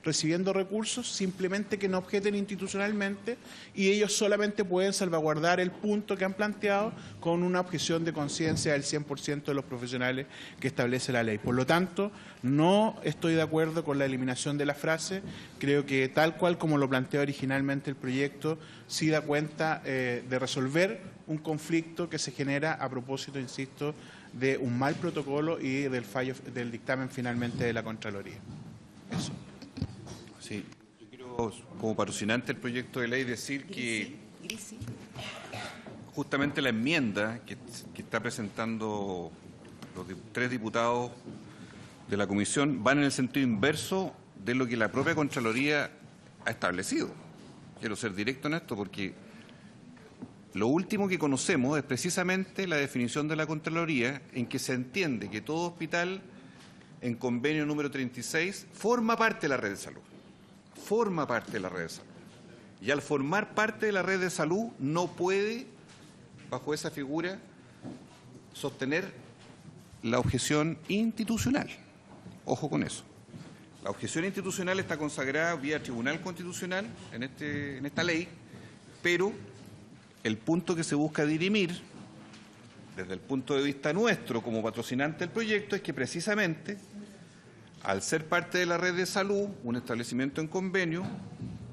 recibiendo recursos, simplemente que no objeten institucionalmente, y ellos solamente pueden salvaguardar el punto que han planteado con una objeción de conciencia del 100% de los profesionales que establece la ley. Por lo tanto, no estoy de acuerdo con la eliminación de la frase. Creo que tal cual como lo plantea originalmente el proyecto, sí da cuenta de resolver un conflicto que se genera a propósito, insisto, de un mal protocolo y del fallo del dictamen finalmente de la Contraloría. Eso. Sí, yo quiero, como patrocinante del proyecto de ley, decir que justamente la enmienda que está presentando los 3 diputados de la comisión van en el sentido inverso de lo que la propia Contraloría ha establecido. Quiero ser directo en esto porque lo último que conocemos es precisamente la definición de la Contraloría, en que se entiende que todo hospital en convenio número 36 forma parte de la red de salud. Forma parte de la red de salud. Y al formar parte de la red de salud no puede, bajo esa figura, sostener la objeción institucional. Ojo con eso. La objeción institucional está consagrada vía Tribunal Constitucional en esta ley, pero el punto que se busca dirimir, desde el punto de vista nuestro como patrocinante del proyecto, es que precisamente, al ser parte de la red de salud, un establecimiento en convenio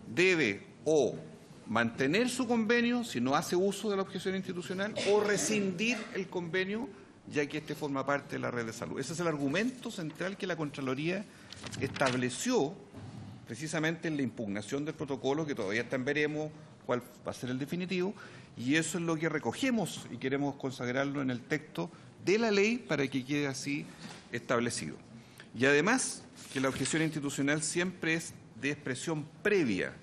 debe o mantener su convenio si no hace uso de la objeción institucional o rescindir el convenio ya que éste forma parte de la red de salud. Ese es el argumento central que la Contraloría estableció precisamente en la impugnación del protocolo, que todavía está en veremos cuál va a ser el definitivo, y eso es lo que recogemos y queremos consagrarlo en el texto de la ley para que quede así establecido. Y además que la objeción institucional siempre es de expresión previa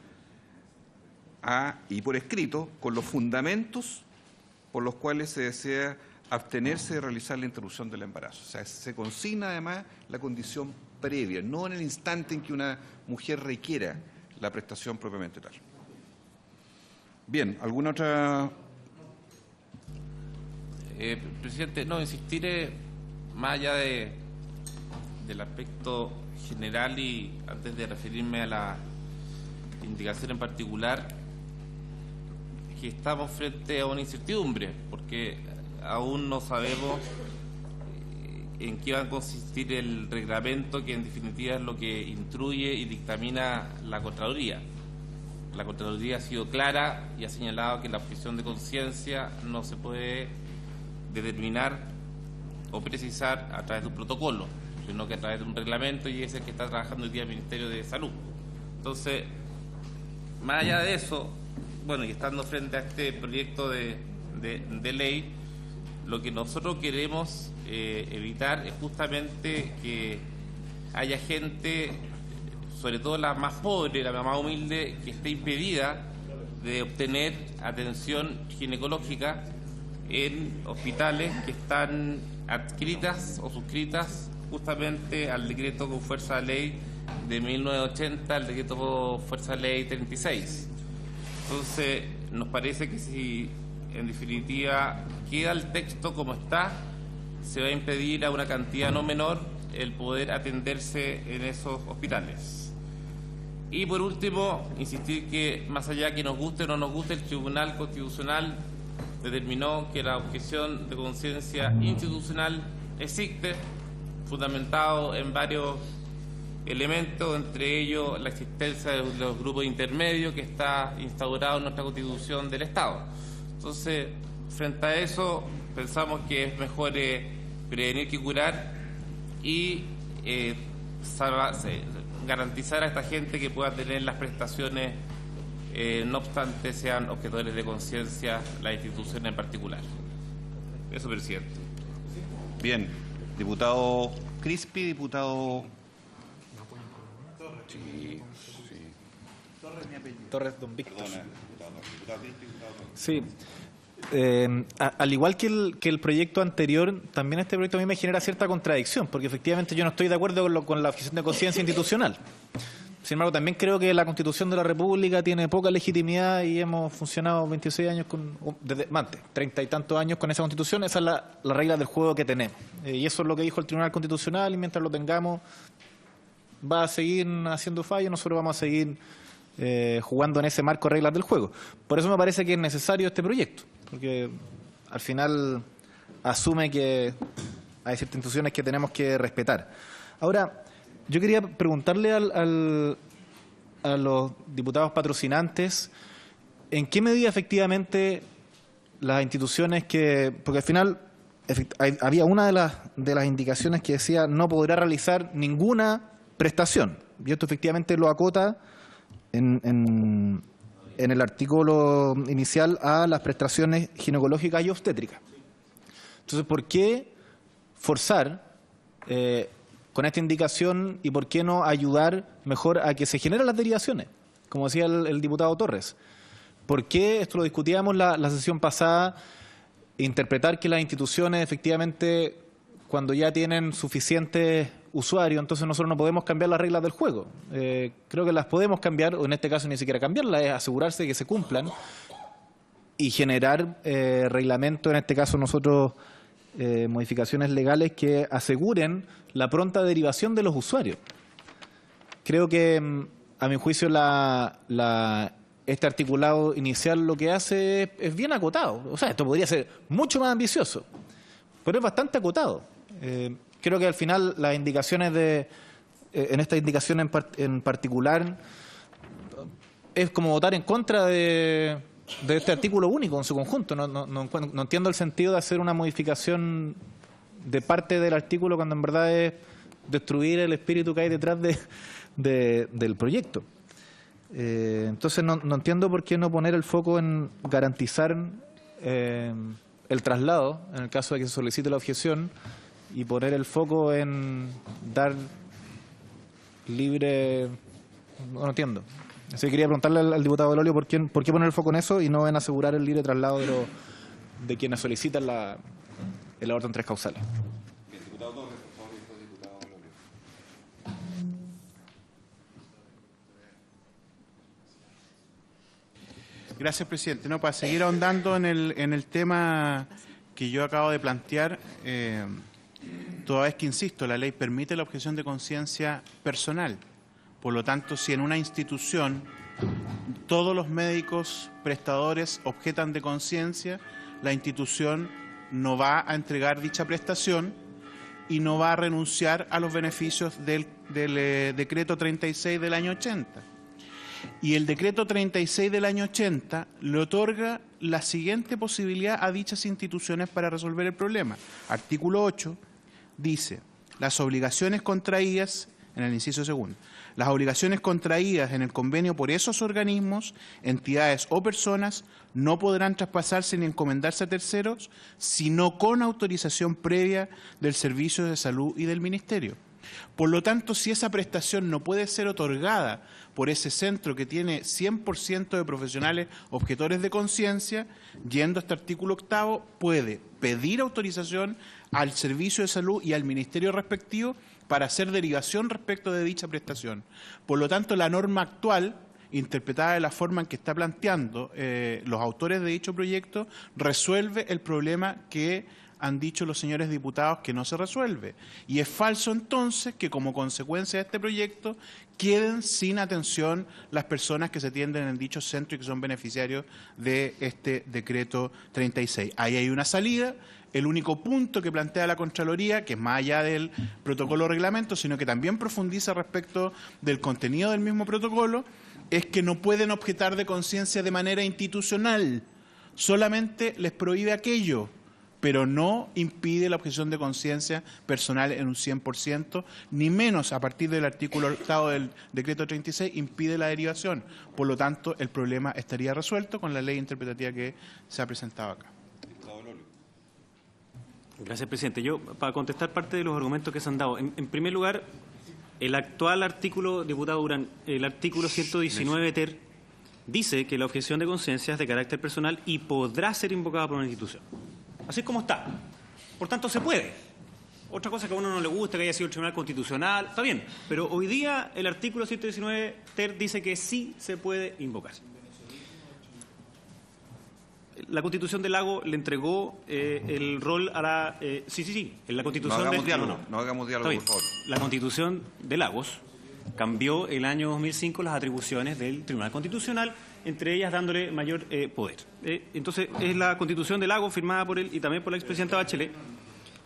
y por escrito, con los fundamentos por los cuales se desea abstenerse de realizar la interrupción del embarazo. O sea, se consigna además la condición previa, no en el instante en que una mujer requiera la prestación propiamente tal. Bien, ¿alguna otra? Presidente, no, insistir más allá del aspecto general y antes de referirme a la indicación en particular, que estamos frente a una incertidumbre, porque aún no sabemos en qué va a consistir el reglamento que en definitiva es lo que instruye y dictamina la Contraloría. La Contraloría ha sido clara y ha señalado que la objeción de conciencia no se puede determinar o precisar a través de un protocolo, sino que a través de un reglamento, y es el que está trabajando hoy día el Ministerio de Salud. Entonces, más allá de eso, bueno, y estando frente a este proyecto de ley, lo que nosotros queremos evitar es justamente que haya gente, sobre todo la más pobre, la más humilde, que esté impedida de obtener atención ginecológica en hospitales que están adscritas o suscritas justamente al decreto con fuerza de ley de 1980, el decreto con fuerza de ley 36. Entonces, nos parece que si en definitiva queda el texto como está, se va a impedir a una cantidad no menor el poder atenderse en esos hospitales. Y por último, insistir que más allá que nos guste o no nos guste, el Tribunal Constitucional determinó que la objeción de conciencia institucional existe, fundamentado en varios elementos, entre ellos la existencia de los grupos intermedios que está instaurado en nuestra Constitución del Estado. Entonces, frente a eso, pensamos que es mejor prevenir que curar y garantizar a esta gente que pueda tener las prestaciones, no obstante sean objetores de conciencia la institución en particular. Eso, presidente. Bien, diputado Crispi, diputado Torres, don Víctor. Sí. Al igual que el proyecto anterior, también este proyecto a mí me genera cierta contradicción, porque efectivamente yo no estoy de acuerdo con la objeción de conciencia institucional. Sin embargo, también creo que la Constitución de la República tiene poca legitimidad y hemos funcionado 26 años, desde antes, 30 y tantos años con esa Constitución. Esa es la regla del juego que tenemos. Y eso es lo que dijo el Tribunal Constitucional, y mientras lo tengamos va a seguir haciendo fallo, nosotros vamos a seguir jugando en ese marco de reglas del juego. Por eso me parece que es necesario este proyecto, porque al final asume que hay ciertas instituciones que tenemos que respetar. Ahora, yo quería preguntarle a los diputados patrocinantes en qué medida efectivamente las instituciones porque al final había una de las indicaciones que decía no podrá realizar ninguna prestación, y esto efectivamente lo acota en el artículo inicial a las prestaciones ginecológicas y obstétricas. Entonces, ¿por qué forzar con esta indicación y por qué no ayudar mejor a que se generen las derivaciones? Como decía el diputado Torres. ¿Por qué, esto lo discutíamos la sesión pasada, interpretar que las instituciones efectivamente cuando ya tienen suficientes usuarios, entonces nosotros no podemos cambiar las reglas del juego? Creo que las podemos cambiar, o en este caso ni siquiera cambiarlas, es asegurarse de que se cumplan y generar reglamentos, en este caso nosotros modificaciones legales que aseguren la pronta derivación de los usuarios. Creo que, a mi juicio, este articulado inicial lo que hace es bien acotado. O sea, esto podría ser mucho más ambicioso, pero es bastante acotado. Creo que al final las indicaciones en esta indicación en particular es como votar en contra de este artículo único en su conjunto. No entiendo el sentido de hacer una modificación de parte del artículo cuando en verdad es destruir el espíritu que hay detrás del proyecto. Entonces no entiendo por qué no poner el foco en garantizar el traslado, en el caso de que se solicite la objeción, y poner el foco en dar libre... No entiendo. Así que quería preguntarle al diputado Belolio por qué poner el foco en eso y no en asegurar el libre traslado de quienes solicitan el aborto en 3 causales. Bien, diputado Torres, por favor, diputado Belolio. Gracias, presidente. No, para seguir ahondando en el tema que yo acabo de plantear, toda vez que, insisto, la ley permite la objeción de conciencia personal. Por lo tanto, si en una institución todos los médicos prestadores objetan de conciencia, la institución no va a entregar dicha prestación y no va a renunciar a los beneficios del decreto 36 del año 80. Y el decreto 36 del año 80 le otorga la siguiente posibilidad a dichas instituciones para resolver el problema. Artículo 8 dice: las obligaciones contraídas, en el inciso segundo, las obligaciones contraídas en el convenio por esos organismos, entidades o personas no podrán traspasarse ni encomendarse a terceros, sino con autorización previa del Servicio de Salud y del Ministerio. Por lo tanto, si esa prestación no puede ser otorgada por ese centro que tiene 100% de profesionales objetores de conciencia, yendo a este artículo 8, puede pedir autorización al Servicio de Salud y al Ministerio respectivo para hacer derivación respecto de dicha prestación. Por lo tanto, la norma actual, interpretada de la forma en que está planteando los autores de dicho proyecto, resuelve el problema que han dicho los señores diputados que no se resuelve. Y es falso entonces que como consecuencia de este proyecto queden sin atención las personas que se atienden en dicho centro y que son beneficiarios de este decreto 36. Ahí hay una salida. El único punto que plantea la Contraloría, que es más allá del protocolo reglamento, sino que también profundiza respecto del contenido del mismo protocolo, es que no pueden objetar de conciencia de manera institucional. Solamente les prohíbe aquello, pero no impide la objeción de conciencia personal en un 100%, ni menos a partir del artículo 8 del decreto 36 impide la derivación. Por lo tanto, el problema estaría resuelto con la ley interpretativa que se ha presentado acá. Gracias, presidente. Yo, para contestar parte de los argumentos que se han dado, en primer lugar, el actual artículo, diputado Durán, el artículo 119 ter, dice que la objeción de conciencia es de carácter personal y podrá ser invocada por una institución. Así es como está. Por tanto, se puede. Otra cosa que a uno no le gusta, que haya sido el Tribunal Constitucional, está bien. Pero hoy día el artículo 119 ter dice que sí se puede invocar. La Constitución del Lago le entregó el rol a la... sí. En la Constitución no hagamos diálogo, no hagamos diálogo, por favor. La Constitución de Lagos cambió el año 2005 las atribuciones del Tribunal Constitucional, entre ellas dándole mayor poder. Entonces, es la Constitución de Lagos firmada por él y también por la expresidenta Bachelet,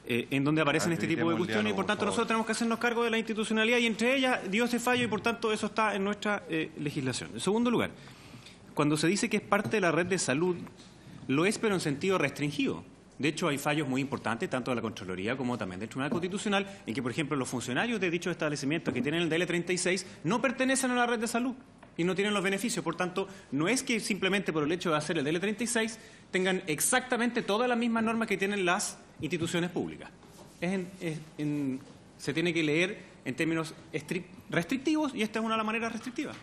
en donde aparecen este tipo de cuestiones, y por tanto nosotros tenemos que hacernos cargo de la institucionalidad y entre ellas dio ese fallo y por tanto eso está en nuestra legislación. En segundo lugar, cuando se dice que es parte de la red de salud, lo es, pero en sentido restringido. De hecho, hay fallos muy importantes, tanto de la Contraloría como también del Tribunal Constitucional, en que, por ejemplo, los funcionarios de dichos establecimientos que tienen el DL36 no pertenecen a la red de salud y no tienen los beneficios. Por tanto, no es que simplemente por el hecho de hacer el DL36 tengan exactamente todas las mismas normas que tienen las instituciones públicas. Se tiene que leer en términos restrictivos y esta es una de las maneras restrictivas.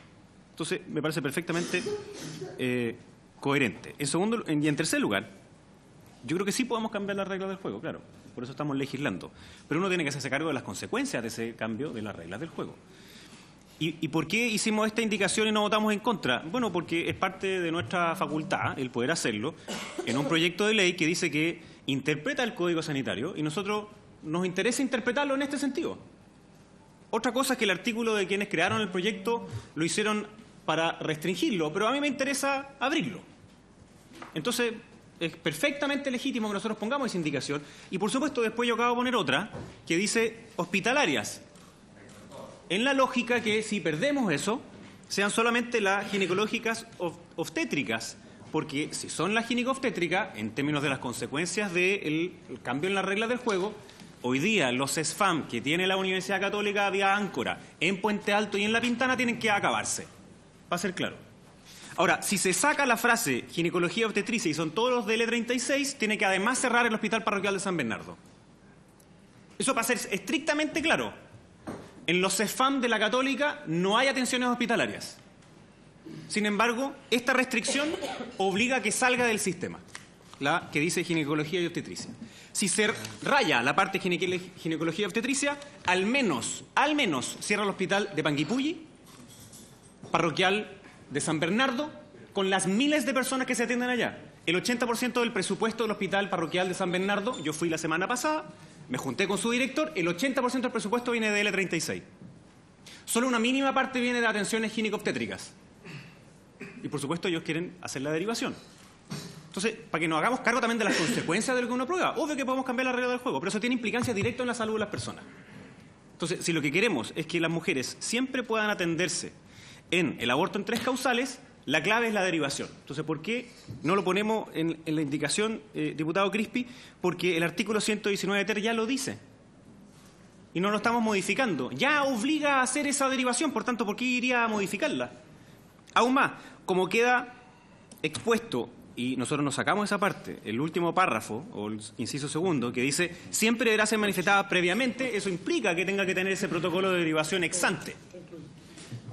Entonces, me parece perfectamente coherente. En tercer lugar, yo creo que sí podemos cambiar las reglas del juego, claro, por eso estamos legislando, pero uno tiene que hacerse cargo de las consecuencias de ese cambio de las reglas del juego. ¿Y por qué hicimos esta indicación y no votamos en contra? Bueno, porque es parte de nuestra facultad el poder hacerlo en un proyecto de ley que dice que interpreta el Código Sanitario y nosotros nos interesa interpretarlo en este sentido. Otra cosa es que el artículo de quienes crearon el proyecto lo hicieron para restringirlo, pero a mí me interesa abrirlo. Entonces, es perfectamente legítimo que nosotros pongamos esa indicación y, por supuesto, después yo acabo de poner otra que dice hospitalarias. En la lógica que si perdemos eso, sean solamente las ginecológicas obstétricas, porque si son las gineco-obstétricas, en términos de las consecuencias del cambio en las reglas del juego, hoy día los SFAM que tiene la Universidad Católica vía Áncora, en Puente Alto y en La Pintana tienen que acabarse, para ser claro. Ahora, si se saca la frase ginecología obstetricia y son todos los DL36, tiene que además cerrar el Hospital Parroquial de San Bernardo. Eso para ser estrictamente claro. En los CEFAM de la Católica no hay atenciones hospitalarias. Sin embargo, esta restricción obliga a que salga del sistema, la que dice ginecología y obstetricia. Si se raya la parte ginecología y obstetricia, al menos cierra el Hospital de Panguipulli, Parroquial de San Bernardo, con las miles de personas que se atienden allá. El 80% del presupuesto del Hospital Parroquial de San Bernardo, yo fui la semana pasada, me junté con su director, el 80% del presupuesto viene de L36. Solo una mínima parte viene de atenciones gineco-obstétricas. Y por supuesto ellos quieren hacer la derivación. Entonces, para que nos hagamos cargo también de las consecuencias de lo que uno prueba, obvio que podemos cambiar la regla del juego, pero eso tiene implicancias directas en la salud de las personas. Entonces, si lo que queremos es que las mujeres siempre puedan atenderse en el aborto en 3 causales, la clave es la derivación. Entonces, ¿por qué no lo ponemos en la indicación, diputado Crispi? Porque el artículo 119 ter ya lo dice. Y no lo estamos modificando. Ya obliga a hacer esa derivación, por tanto, ¿por qué iría a modificarla? Aún más, como queda expuesto, y nosotros nos sacamos esa parte, el último párrafo, o el inciso segundo, que dice, siempre deberá ser manifestada previamente, eso implica que tenga que tener ese protocolo de derivación ex ante.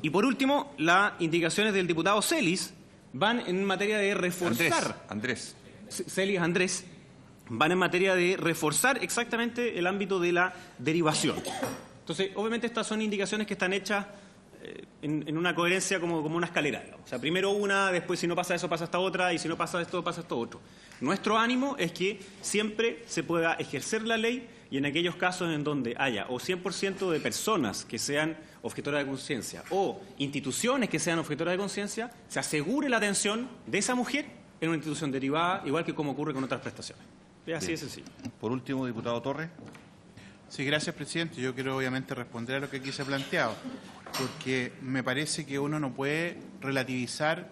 Y por último, las indicaciones del diputado Celis van en materia de reforzar. Andrés. Celis Andrés. Van en materia de reforzar exactamente el ámbito de la derivación. Entonces, obviamente estas son indicaciones que están hechas en una coherencia como una escalera. O sea, primero una, después si no pasa eso pasa esta otra, y si no pasa esto pasa esto otro. Nuestro ánimo es que siempre se pueda ejercer la ley y en aquellos casos en donde haya o 100% de personas que sean objetoras de conciencia o instituciones que sean objetoras de conciencia, se asegure la atención de esa mujer en una institución derivada, igual que como ocurre con otras prestaciones. Es así de sencillo. Por último, diputado Torres. Sí, gracias, presidente. Yo quiero obviamente responder a lo que aquí se ha planteado, porque me parece que uno no puede relativizar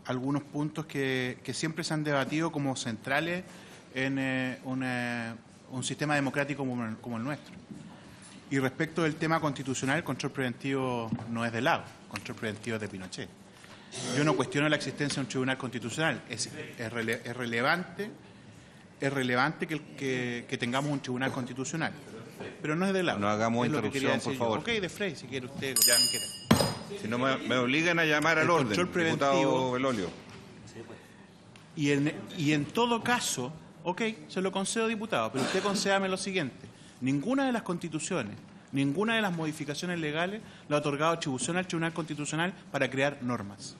algunos puntos que siempre se han debatido como centrales en un sistema democrático como el nuestro. Y respecto del tema constitucional, el control preventivo no es de Lago, el control preventivo es de Pinochet. Yo no cuestiono la existencia de un tribunal constitucional. Es relevante que tengamos un tribunal constitucional, pero no es de Lago. No hagamos interrupción, por favor. Ok, de Frey, si quiere usted. Ya. Si no me obligan a llamar al orden, diputado Belolio. Y en todo caso, ok, se lo concedo, diputado, pero usted concédame lo siguiente. Ninguna de las constituciones, ninguna de las modificaciones legales le ha otorgado atribución al Tribunal Constitucional para crear normas.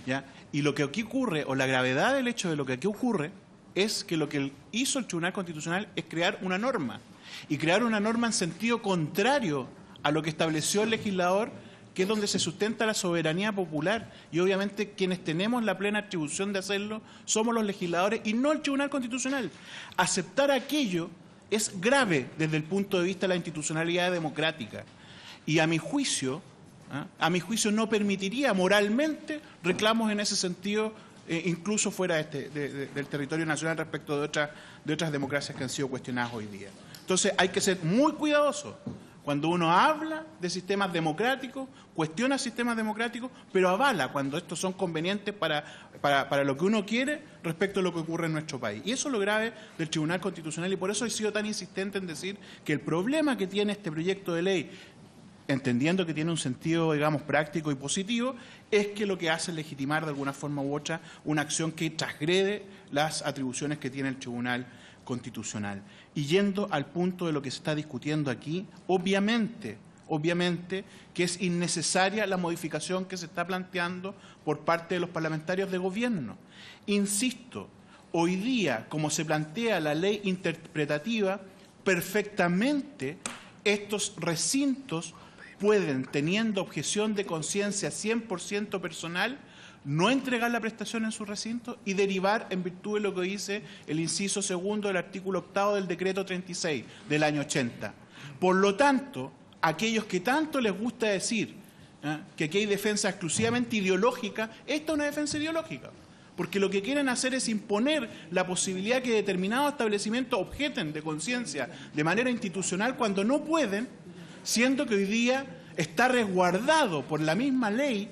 ¿Ya? Y lo que aquí ocurre, o la gravedad del hecho de lo que aquí ocurre, es que lo que hizo el Tribunal Constitucional es crear una norma. Y crear una norma en sentido contrario a lo que estableció el legislador, que es donde se sustenta la soberanía popular. Y obviamente quienes tenemos la plena atribución de hacerlo somos los legisladores y no el Tribunal Constitucional. Aceptar aquello es grave desde el punto de vista de la institucionalidad democrática. Y a mi juicio no permitiría moralmente reclamos en ese sentido, incluso fuera del territorio nacional respecto de otras democracias que han sido cuestionadas hoy día. Entonces hay que ser muy cuidadoso cuando uno habla de sistemas democráticos, cuestiona sistemas democráticos, pero avala cuando estos son convenientes para lo que uno quiere respecto a lo que ocurre en nuestro país. Y eso es lo grave del Tribunal Constitucional, y por eso he sido tan insistente en decir que el problema que tiene este proyecto de ley, entendiendo que tiene un sentido, digamos, práctico y positivo, es que lo que hace es legitimar de alguna forma u otra una acción que transgrede las atribuciones que tiene el Tribunal Constitucional. Y yendo al punto de lo que se está discutiendo aquí, obviamente que es innecesaria la modificación que se está planteando por parte de los parlamentarios de gobierno. Insisto, hoy día, como se plantea la ley interpretativa, perfectamente estos recintos pueden, teniendo objeción de conciencia 100% personal, no entregar la prestación en su recinto y derivar en virtud de lo que dice el inciso segundo del artículo 8º del decreto 36 del año 80. Por lo tanto, aquellos que tanto les gusta decir que aquí hay defensa exclusivamente ideológica, esta es una defensa ideológica, porque lo que quieren hacer es imponer la posibilidad que determinados establecimientos objeten de conciencia de manera institucional cuando no pueden, siendo que hoy día está resguardado por la misma ley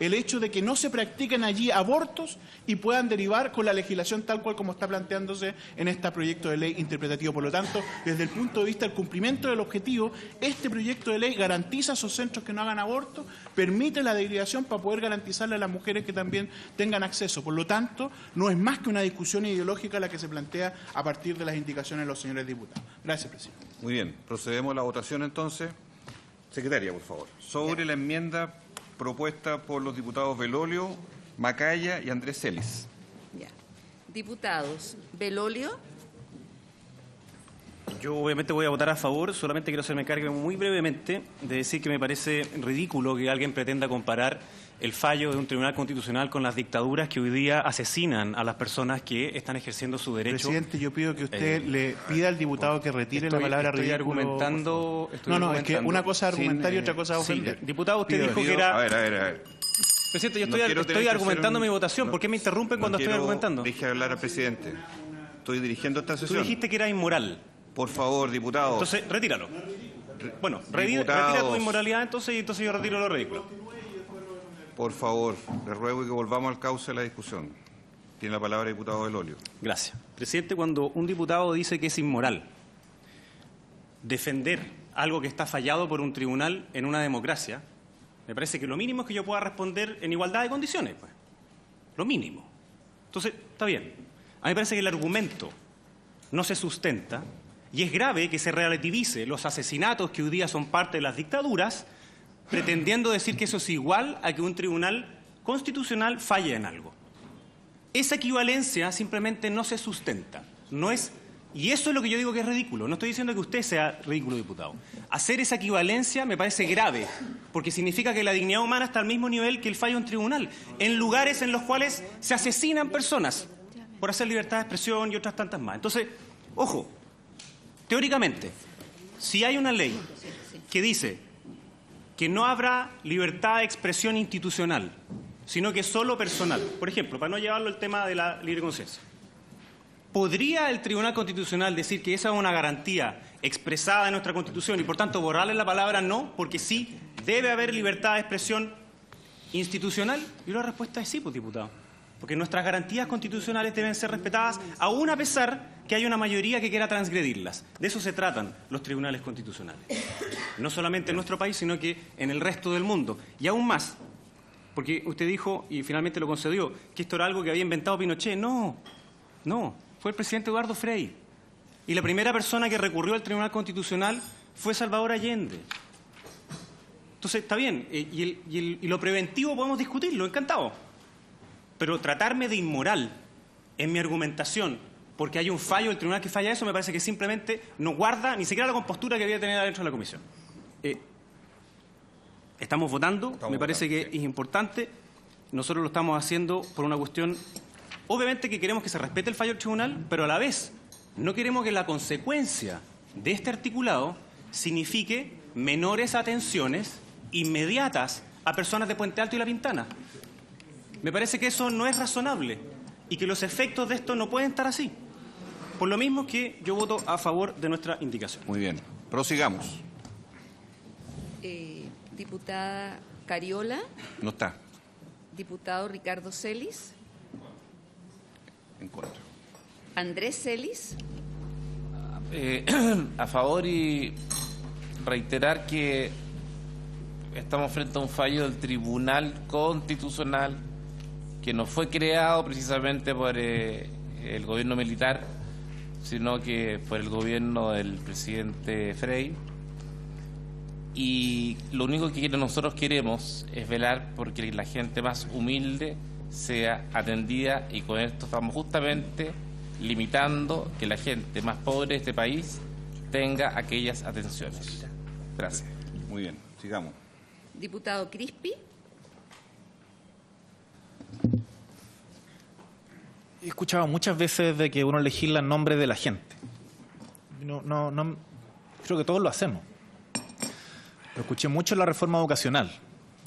el hecho de que no se practiquen allí abortos y puedan derivar con la legislación tal cual como está planteándose en este proyecto de ley interpretativo. Por lo tanto, desde el punto de vista del cumplimiento del objetivo, este proyecto de ley garantiza a esos centros que no hagan aborto, permite la derivación para poder garantizarle a las mujeres que también tengan acceso. Por lo tanto, no es más que una discusión ideológica la que se plantea a partir de las indicaciones de los señores diputados. Gracias, presidente. Muy bien, procedemos a la votación entonces. Secretaria, por favor. Sobre la enmienda propuesta por los diputados Belolio, Macaya y Andrés Celis. Ya. Diputados, Belolio. Yo obviamente voy a votar a favor, solamente quiero hacerme cargo muy brevemente de decir que me parece ridículo que alguien pretenda comparar el fallo de un tribunal constitucional con las dictaduras que hoy día asesinan a las personas que están ejerciendo su derecho. Presidente, yo pido que usted le pida al diputado que retire la palabra ridículo. Argumentando. No, es que una cosa es argumentar y otra cosa es ofender. Diputado, usted dijo que era... A ver. Presidente, yo estoy argumentando mi votación. ¿Por qué me interrumpen cuando estoy argumentando? Deje hablar al presidente. Estoy dirigiendo esta sesión. Tú dijiste que era inmoral. Por favor, diputado. Entonces, retíralo. Bueno, retira tu inmoralidad entonces yo retiro lo ridículo. Por favor, le ruego que volvamos al cauce de la discusión. Tiene la palabra el diputado Belolio. Gracias. Presidente, cuando un diputado dice que es inmoral defender algo que está fallado por un tribunal en una democracia, me parece que lo mínimo es que yo pueda responder en igualdad de condiciones. Pues. Lo mínimo. Entonces, está bien. A mí me parece que el argumento no se sustenta y es grave que se relativice los asesinatos que hoy día son parte de las dictaduras, pretendiendo decir que eso es igual a que un tribunal constitucional falle en algo. Esa equivalencia simplemente no se sustenta. Y eso es lo que yo digo que es ridículo. No estoy diciendo que usted sea ridículo, diputado. Hacer esa equivalencia me parece grave, porque significa que la dignidad humana está al mismo nivel que el fallo de un tribunal, en lugares en los cuales se asesinan personas por hacer libertad de expresión y otras tantas más. Entonces, ojo, teóricamente, si hay una ley que dice que no habrá libertad de expresión institucional, sino que solo personal. Por ejemplo, para no llevarlo al tema de la libre conciencia. ¿Podría el Tribunal Constitucional decir que esa es una garantía expresada en nuestra Constitución y por tanto borrarle la palabra no, porque sí debe haber libertad de expresión institucional? Y la respuesta es sí, pues, diputado. Porque nuestras garantías constitucionales deben ser respetadas aún a pesar que hay una mayoría que quiera transgredirlas. De eso se tratan los tribunales constitucionales. No solamente en nuestro país, sino que en el resto del mundo. Y aún más, porque usted dijo, y finalmente lo concedió, que esto era algo que había inventado Pinochet. No, fue el presidente Eduardo Frei. Y la primera persona que recurrió al Tribunal Constitucional fue Salvador Allende. Entonces, está bien, y lo preventivo podemos discutirlo, encantado. Pero tratarme de inmoral en mi argumentación porque hay un fallo del tribunal que falla eso, me parece que simplemente no guarda ni siquiera la compostura que había tenido adentro de la comisión. Estamos votando, me parece que es importante. Nosotros lo estamos haciendo por una cuestión, obviamente que queremos que se respete el fallo del tribunal, pero a la vez no queremos que la consecuencia de este articulado signifique menores atenciones inmediatas a personas de Puente Alto y La Pintana. Me parece que eso no es razonable y que los efectos de esto no pueden estar así. Por lo mismo que yo voto a favor de nuestra indicación. Muy bien. Prosigamos. Diputada Cariola. No está. Diputado Ricardo Celis. En contra. Andrés Celis. A favor y reiterar que estamos frente a un fallo del Tribunal Constitucional que no fue creado precisamente por el gobierno militar, sino que por el gobierno del presidente Frei. Y lo único que nosotros queremos es velar porque la gente más humilde sea atendida, y con esto estamos justamente limitando que la gente más pobre de este país tenga aquellas atenciones. Gracias. Muy bien, sigamos. Diputado Crispi. He escuchado muchas veces de que uno legisla en nombre de la gente. No, creo que todos lo hacemos. Lo escuché mucho en la reforma educacional,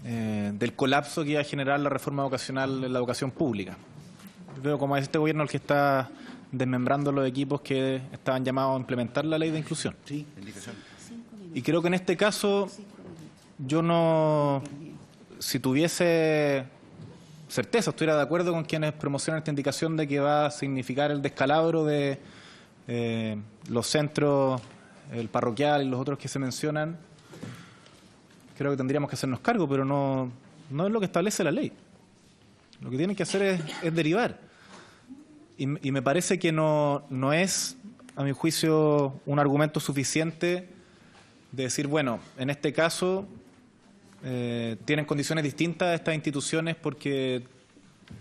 del colapso que iba a generar la reforma educacional en la educación pública. Veo como es este gobierno el que está desmembrando los equipos que estaban llamados a implementar la ley de inclusión. Sí, indicación. Y creo que en este caso yo no, si tuviese certeza, estuviera de acuerdo con quienes promocionan esta indicación de que va a significar el descalabro de los centros, el parroquial y los otros que se mencionan. Creo que tendríamos que hacernos cargo, pero no es lo que establece la ley. Lo que tienen que hacer es derivar. Y me parece que no es, a mi juicio, un argumento suficiente de decir, bueno, en este caso tienen condiciones distintas estas instituciones porque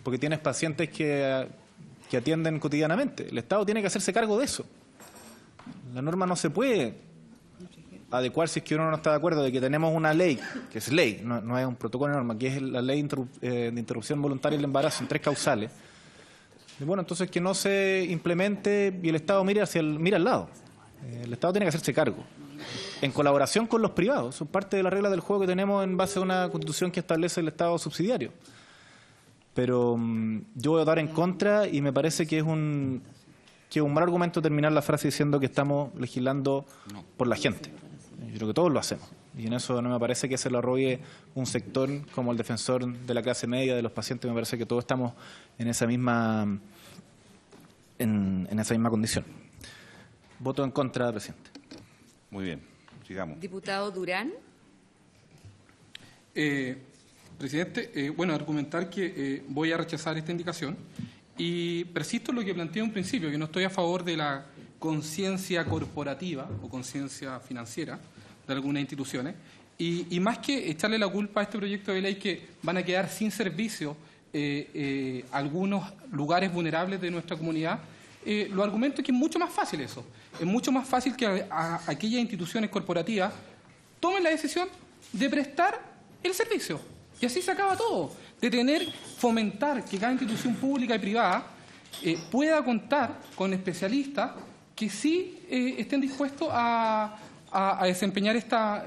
porque tienes pacientes que atienden cotidianamente. El Estado tiene que hacerse cargo de eso. La norma no se puede adecuar si es que uno no está de acuerdo de que tenemos una ley, que es ley, no es un protocolo de norma, que es la ley de interrupción voluntaria del embarazo en 3 causales. Y bueno, entonces que no se implemente y el Estado mire al lado. El Estado tiene que hacerse cargo, en colaboración con los privados. Son parte de la regla del juego que tenemos en base a una Constitución que establece el Estado subsidiario. Pero yo voy a votar en contra y me parece que es un mal argumento terminar la frase diciendo que estamos legislando por la gente. Yo creo que todos lo hacemos. Y en eso no me parece que se lo arrogue un sector como el defensor de la clase media, de los pacientes. Me parece que todos estamos en esa misma condición. Voto en contra, presidente. Muy bien, sigamos. Diputado Durán. Presidente, bueno, argumentar que voy a rechazar esta indicación y persisto en lo que planteé en un principio, que no estoy a favor de la conciencia corporativa o conciencia financiera de algunas instituciones y más que echarle la culpa a este proyecto de ley que van a quedar sin servicio algunos lugares vulnerables de nuestra comunidad, lo argumento es que es mucho más fácil eso. Es mucho más fácil que aquellas instituciones corporativas tomen la decisión de prestar el servicio. Y así se acaba todo. De fomentar que cada institución pública y privada pueda contar con especialistas que sí estén dispuestos a desempeñar esta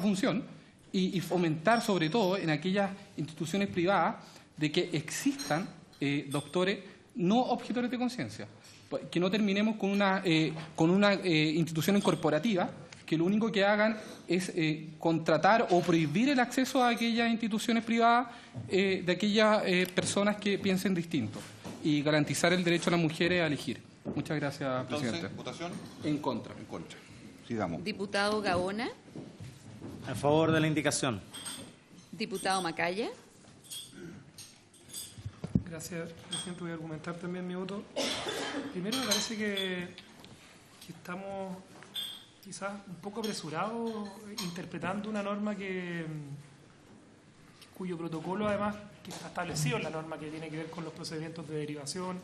función y fomentar sobre todo en aquellas instituciones privadas de que existan doctores no objetores de conciencia. Que no terminemos con una institución corporativa que lo único que hagan es contratar o prohibir el acceso a aquellas instituciones privadas de aquellas personas que piensen distinto y garantizar el derecho a las mujeres a elegir. Muchas gracias, presidente. ¿Votación? En contra. En contra. Sigamos. Diputado Gaona. A favor de la indicación. Diputado Macaya. Gracias, presidente. Voy a argumentar también mi voto. Primero, me parece que estamos quizás un poco apresurados interpretando una norma cuyo protocolo, además, que está establecido en la norma que tiene que ver con los procedimientos de derivación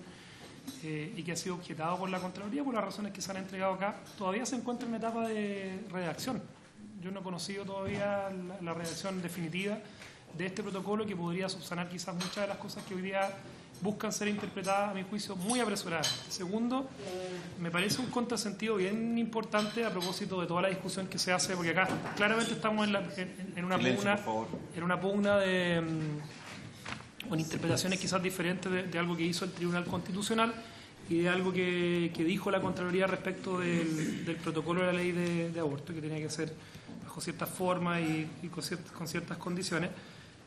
y que ha sido objetado por la Contraloría por las razones que se han entregado acá, todavía se encuentra en etapa de redacción. Yo no he conocido todavía la redacción definitiva de este protocolo que podría subsanar quizás muchas de las cosas que hoy día buscan ser interpretadas, a mi juicio, muy apresuradas. Segundo, me parece un contrasentido bien importante a propósito de toda la discusión que se hace, porque acá claramente estamos en una pugna de con interpretaciones quizás diferentes de algo que hizo el Tribunal Constitucional y de algo que dijo la Contraloría respecto del protocolo de la ley de aborto, que tenía que ser bajo ciertas formas y con ciertas condiciones.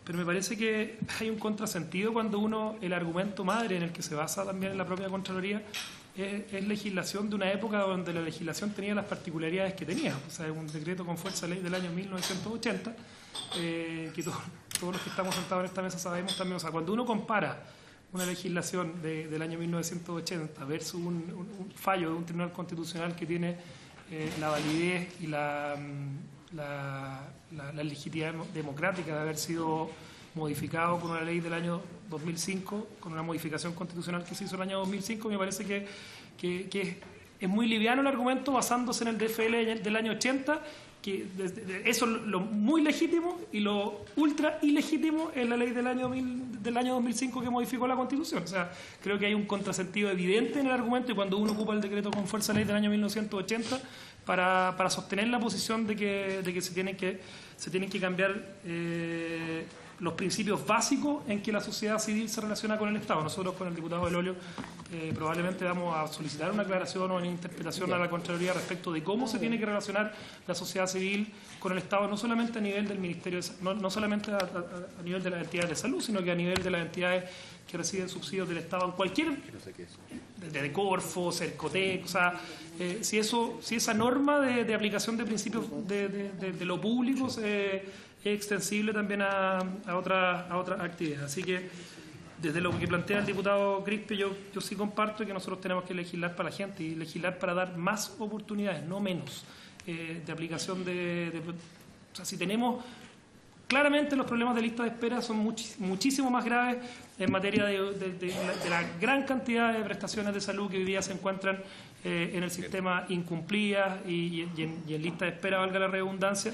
Pero me parece que hay un contrasentido cuando el argumento madre en el que se basa también en la propia Contraloría es legislación de una época donde la legislación tenía las particularidades que tenía. O sea, es un decreto con fuerza de ley del año 1980, que todos los que estamos sentados en esta mesa sabemos también. O sea, cuando uno compara una legislación del año 1980 versus un fallo de un tribunal constitucional que tiene la validez y la legitimidad democrática de haber sido modificado con una ley del año 2005, con una modificación constitucional que se hizo en el año 2005, me parece que es muy liviano el argumento basándose en el DFL del año 80, que eso es lo muy legítimo y lo ultra ilegítimo en la ley del año 2005 que modificó la Constitución. O sea, creo que hay un contrasentido evidente en el argumento y cuando uno ocupa el decreto con fuerza de ley del año 1980 para sostener la posición de que se tienen que cambiar los principios básicos en que la sociedad civil se relaciona con el Estado. Nosotros con el diputado Del Olio probablemente vamos a solicitar una aclaración o una interpretación a la Contraloría respecto de cómo se tiene que relacionar la sociedad civil con el Estado, no solamente a nivel del Ministerio, no solamente a nivel de las entidades de salud, sino que a nivel de las entidades que reciben subsidios del Estado en cualquier, desde Corfo, Cercotec, o sea, si esa norma de aplicación de principios de lo público es extensible también a otras actividades. Así que desde lo que plantea el diputado Crispe, yo sí comparto que nosotros tenemos que legislar para la gente y legislar para dar más oportunidades, no menos, de aplicación o sea, si tenemos Claramente los problemas de lista de espera son muchísimo más graves en materia de la gran cantidad de prestaciones de salud que hoy día se encuentran en el sistema incumplidas y en lista de espera, valga la redundancia,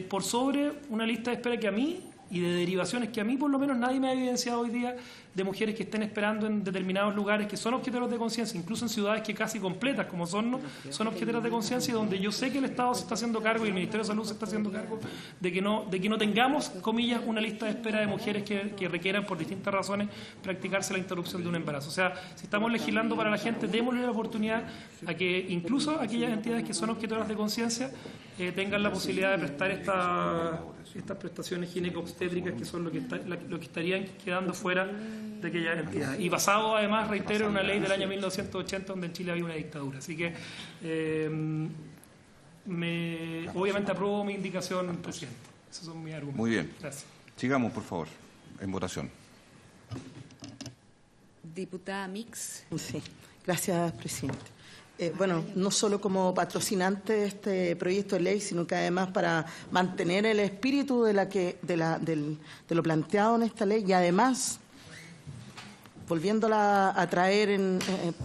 por sobre una lista de espera que a mí, y de derivaciones que a mí por lo menos nadie me ha evidenciado hoy día, de mujeres que estén esperando en determinados lugares que son objeteros de conciencia, incluso en ciudades que casi completas como son objeteros de conciencia, donde yo sé que el Estado se está haciendo cargo y el Ministerio de Salud se está haciendo cargo de que no tengamos, comillas, una lista de espera de mujeres que requieran por distintas razones practicarse la interrupción de un embarazo. O sea, si estamos legislando para la gente, démosle la oportunidad a que incluso aquellas entidades que son objetoras de conciencia tengan la posibilidad de prestar estas prestaciones gineco-obstétricas, que son lo que estarían quedando fuera de aquella entidad. Y basado, además, reitero, en una ley del año 1980 donde en Chile había una dictadura. Así que obviamente apruebo mi indicación, presidente. Esos son mis argumentos. Muy bien. Gracias. Sigamos, por favor, en votación. Diputada Mix. Sí, gracias, presidente. Bueno, no solo como patrocinante de este proyecto de ley, sino que además para mantener el espíritu de lo planteado en esta ley y además volviéndola a traer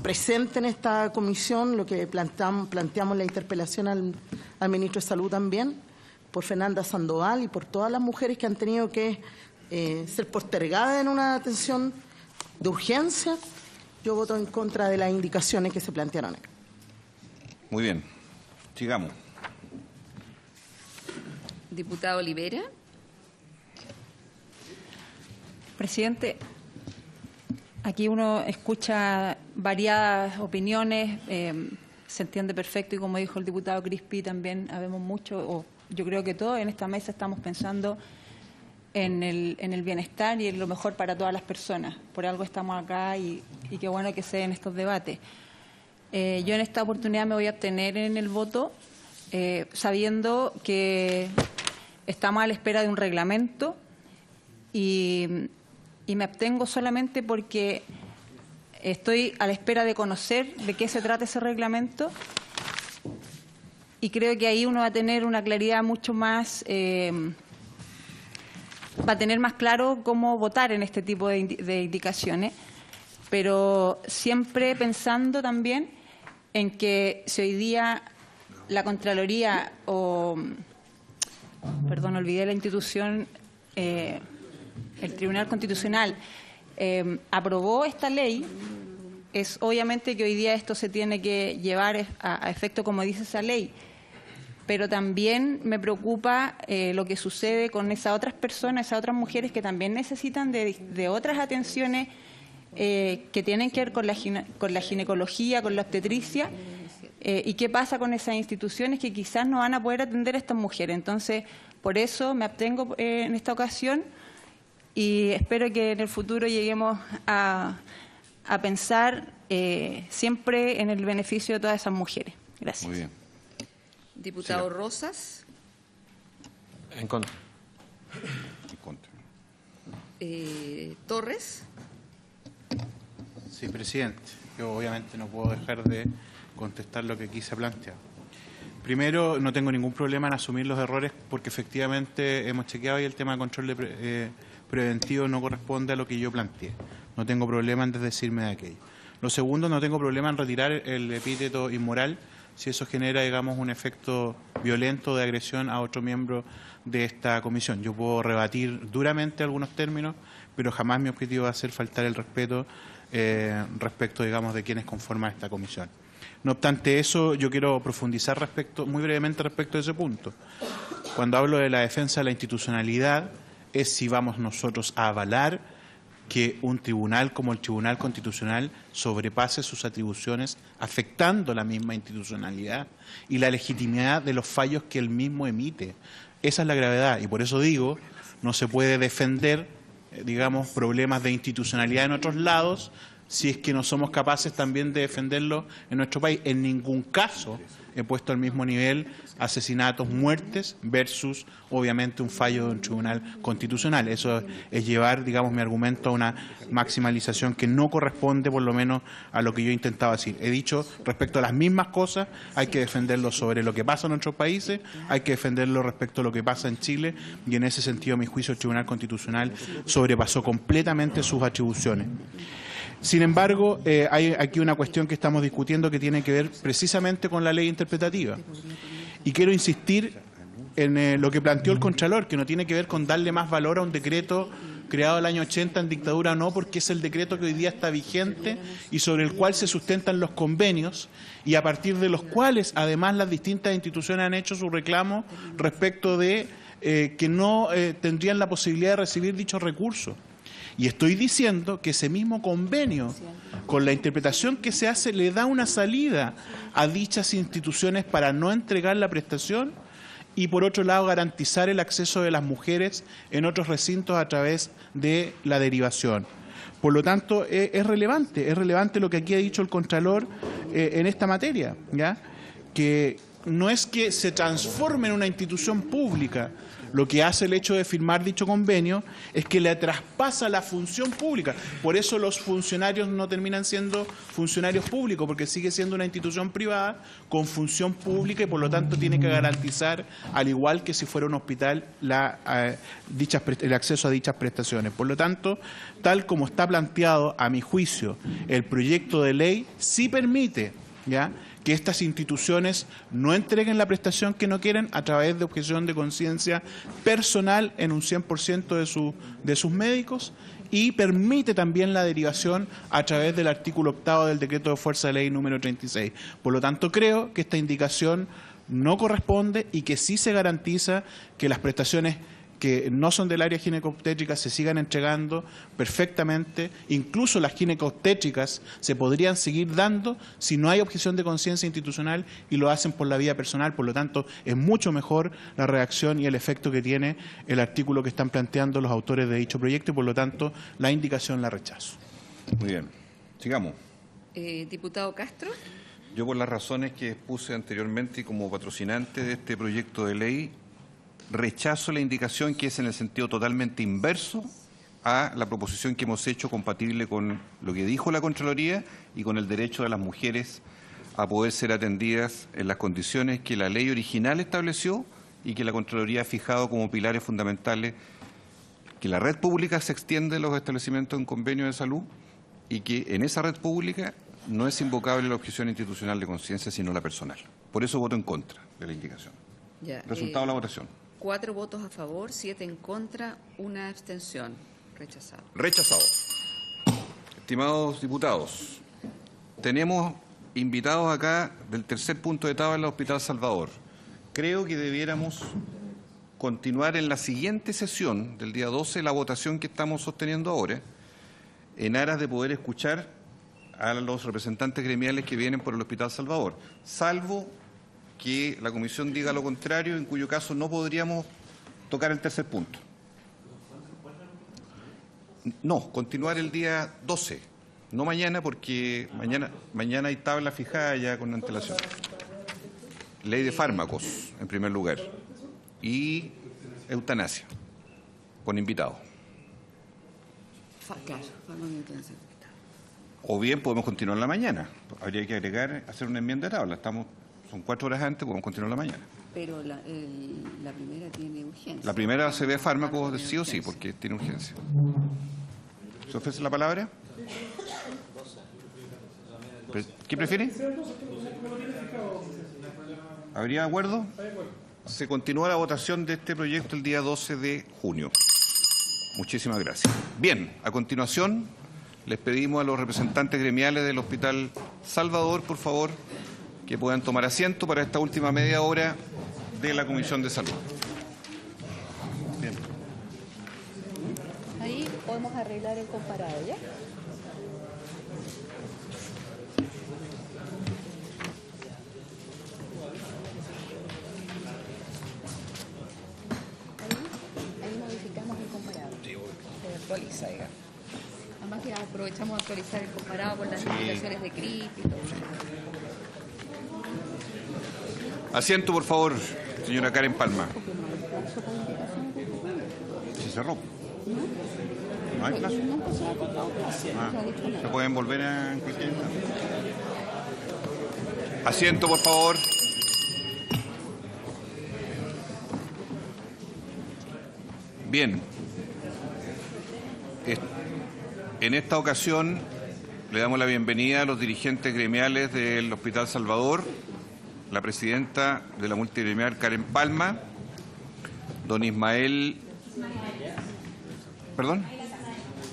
presente en esta comisión, lo que planteamos la interpelación al ministro de Salud también, por Fernanda Sandoval y por todas las mujeres que han tenido que ser postergadas en una atención de urgencia. Yo voto en contra de las indicaciones que se plantearon aquí. Muy bien. Sigamos. Diputado Olivera. Presidente, aquí uno escucha variadas opiniones, se entiende perfecto y como dijo el diputado Crispi también habemos mucho, o yo creo que todos en esta mesa estamos pensando en el bienestar y en lo mejor para todas las personas. Por algo estamos acá y qué bueno que se den estos debates. Yo en esta oportunidad me voy a abstener en el voto, sabiendo que estamos a la espera de un reglamento y me abstengo solamente porque estoy a la espera de conocer de qué se trata ese reglamento y creo que ahí uno va a tener una claridad mucho más, va a tener más claro cómo votar en este tipo de indicaciones, pero siempre pensando también en que si hoy día la Contraloría olvidé la institución, el Tribunal Constitucional aprobó esta ley, es obviamente que hoy día esto se tiene que llevar a efecto como dice esa ley, pero también me preocupa lo que sucede con esas otras personas, esas otras mujeres que también necesitan de otras atenciones que tienen que ver con la ginecología, con la obstetricia, y qué pasa con esas instituciones que quizás no van a poder atender a estas mujeres. Entonces, por eso me abstengo en esta ocasión y espero que en el futuro lleguemos a pensar siempre en el beneficio de todas esas mujeres. Gracias. Muy bien. Diputado Rosas. En contra. En contra. Torres. Sí, presidente. Yo obviamente no puedo dejar de contestar lo que aquí se plantea. Primero, no tengo ningún problema en asumir los errores porque efectivamente hemos chequeado y el tema de control preventivo no corresponde a lo que yo planteé. No tengo problema en desdecirme de aquello. Lo segundo, no tengo problema en retirar el epíteto inmoral si eso genera, digamos, un efecto violento de agresión a otro miembro de esta comisión. Yo puedo rebatir duramente algunos términos, pero jamás mi objetivo va a ser faltar el respeto respecto, digamos, de quienes conforman esta comisión. No obstante eso, yo quiero profundizar muy brevemente respecto a ese punto. Cuando hablo de la defensa de la institucionalidad, es si vamos nosotros a avalar que un tribunal como el Tribunal Constitucional sobrepase sus atribuciones, afectando la misma institucionalidad y la legitimidad de los fallos que él mismo emite. Esa es la gravedad, y por eso digo, no se puede defender, digamos, problemas de institucionalidad en otros lados, si es que no somos capaces también de defenderlo en nuestro país. En ningún caso he puesto al mismo nivel asesinatos, muertes versus, obviamente, un fallo de un tribunal constitucional. Eso es llevar, digamos, mi argumento a una maximalización que no corresponde, por lo menos, a lo que yo intentaba decir. He dicho, respecto a las mismas cosas, hay que defenderlo sobre lo que pasa en otros países, hay que defenderlo respecto a lo que pasa en Chile, y en ese sentido, a mi juicio, el Tribunal Constitucional sobrepasó completamente sus atribuciones. Sin embargo, hay aquí una cuestión que estamos discutiendo que tiene que ver precisamente con la ley interpretativa. Y quiero insistir en lo que planteó el Contralor, que no tiene que ver con darle más valor a un decreto creado el año 80 en dictadura o no, porque es el decreto que hoy día está vigente y sobre el cual se sustentan los convenios y a partir de los cuales, además, las distintas instituciones han hecho su reclamo respecto de que no tendrían la posibilidad de recibir dichos recursos. Y estoy diciendo que ese mismo convenio, con la interpretación que se hace, le da una salida a dichas instituciones para no entregar la prestación y, por otro lado, garantizar el acceso de las mujeres en otros recintos a través de la derivación. Por lo tanto, es relevante lo que aquí ha dicho el Contralor en esta materia, ¿ya? Que no es que se transforme en una institución pública. Lo que hace el hecho de firmar dicho convenio es que le traspasa la función pública. Por eso los funcionarios no terminan siendo funcionarios públicos, porque sigue siendo una institución privada con función pública y por lo tanto tiene que garantizar, al igual que si fuera un hospital, el acceso a dichas prestaciones. Por lo tanto, tal como está planteado, a mi juicio, el proyecto de ley sí permite, ¿ya?, que estas instituciones no entreguen la prestación que no quieren a través de objeción de conciencia personal en un 100% de sus médicos y permite también la derivación a través del artículo 8 del Decreto de Fuerza de Ley número 36. Por lo tanto, creo que esta indicación no corresponde y que sí se garantiza que las prestaciones que no son del área ginecobstétrica se sigan entregando perfectamente. Incluso las ginecobstétricas se podrían seguir dando si no hay objeción de conciencia institucional y lo hacen por la vía personal. Por lo tanto, es mucho mejor la redacción y el efecto que tiene el artículo que están planteando los autores de dicho proyecto y, por lo tanto, la indicación la rechazo. Muy bien. Sigamos. Diputado Castro. Yo, por las razones que expuse anteriormente y como patrocinante de este proyecto de ley, rechazo la indicación que es en el sentido totalmente inverso a la proposición que hemos hecho, compatible con lo que dijo la Contraloría y con el derecho de las mujeres a poder ser atendidas en las condiciones que la ley original estableció y que la Contraloría ha fijado como pilares fundamentales, que la red pública se extiende a los establecimientos en convenio de salud y que en esa red pública no es invocable la objeción institucional de conciencia, sino la personal. Por eso voto en contra de la indicación. Ya, Resultado de la votación. 4 votos a favor, 7 en contra, 1 abstención. Rechazado. Rechazado. Estimados diputados, tenemos invitados acá del tercer punto de tabla, el Hospital Salvador. Creo que debiéramos continuar en la siguiente sesión del día 12 la votación que estamos sosteniendo ahora, en aras de poder escuchar a los representantes gremiales que vienen por el Hospital Salvador, salvo que la comisión diga lo contrario, en cuyo caso no podríamos tocar el tercer punto. No, continuar el día 12, no mañana, porque mañana hay tabla fijada ya con antelación. Ley de fármacos, en primer lugar, y eutanasia, con invitado. Claro, O bien podemos continuar en la mañana. Habría que agregar, hacer una enmienda de tabla. Son 4 horas antes, podemos continuar en la mañana. Pero la primera tiene urgencia. La primera se ve fármacos sí o sí, porque tiene urgencia. ¿Se ofrece la palabra? ¿Qué prefiere? ¿Habría acuerdo? Se continúa la votación de este proyecto el día 12 de junio. Muchísimas gracias. Bien, a continuación les pedimos a los representantes gremiales del Hospital Salvador, por favor, que puedan tomar asiento para esta última media hora de la Comisión de Salud. Bien. Ahí podemos arreglar el comparado, ¿ya? Ahí modificamos el comparado. Se actualiza, digamos. ¿no? Que aprovechamos de actualizar el comparado con las indicaciones de CRIP y todo. Asiento, por favor, señora Karen Palma. Se cerró. No hay plazo. Se pueden volver a cualquier instante. Asiento, por favor. Bien. En esta ocasión le damos la bienvenida a los dirigentes gremiales del Hospital Salvador, la presidenta de la multigremial Karen Palma, don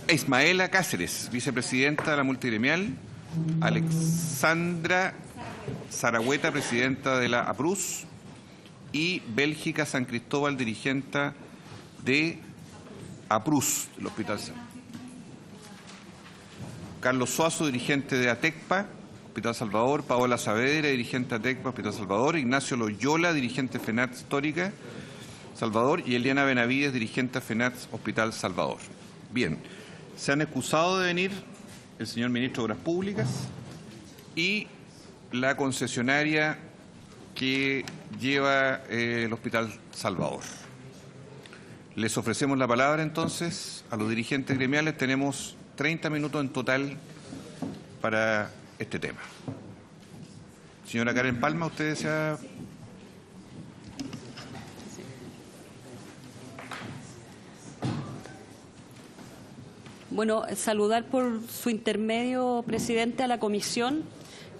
Ismaela Cáceres, vicepresidenta de la multigremial, Alexandra Zaragüeta, presidenta de la APRUS, y Bélgica San Cristóbal, dirigente de APRUS, del Hospital Salvador. Carlos Suazo, dirigente de ATECPA, Hospital Salvador, Paola Saavedra, dirigente de ATECPA, Hospital Salvador, Ignacio Loyola, dirigente de FENATS Histórica, Salvador, y Eliana Benavides, dirigente de FENATS Hospital Salvador. Bien, se han excusado de venir el señor Ministro de Obras Públicas y la concesionaria que lleva el Hospital Salvador. Les ofrecemos la palabra entonces a los dirigentes gremiales. Tenemos 30 minutos en total para este tema. Señora Karen Palma, usted desea... Bueno, saludar por su intermedio, presidente, a la comisión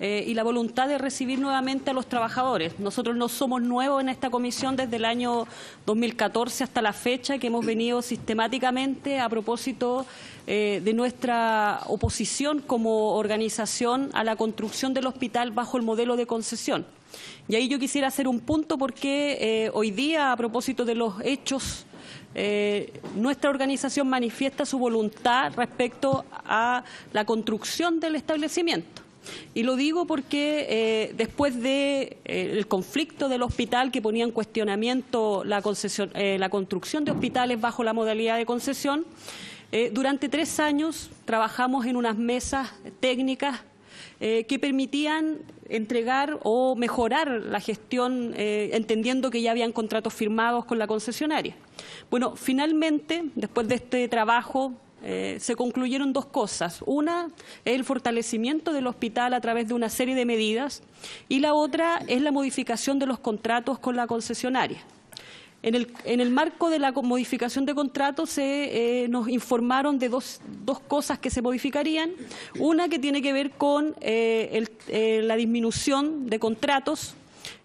y la voluntad de recibir nuevamente a los trabajadores. Nosotros no somos nuevos en esta comisión desde el año 2014 hasta la fecha, que hemos venido sistemáticamente a propósito de nuestra oposición como organización a la construcción del hospital bajo el modelo de concesión. Y ahí yo quisiera hacer un punto porque hoy día, a propósito de los hechos, nuestra organización manifiesta su voluntad respecto a la construcción del establecimiento. Y lo digo porque después del conflicto del hospital que ponía en cuestionamiento la construcción de hospitales bajo la modalidad de concesión, durante 3 años trabajamos en unas mesas técnicas que permitían entregar o mejorar la gestión, entendiendo que ya habían contratos firmados con la concesionaria. Bueno, finalmente, después de este trabajo, se concluyeron 2 cosas. Una es el fortalecimiento del hospital a través de una serie de medidas y la otra es la modificación de los contratos con la concesionaria. En el marco de la modificación de contratos nos informaron de dos cosas que se modificarían. Una que tiene que ver con la disminución de contratos,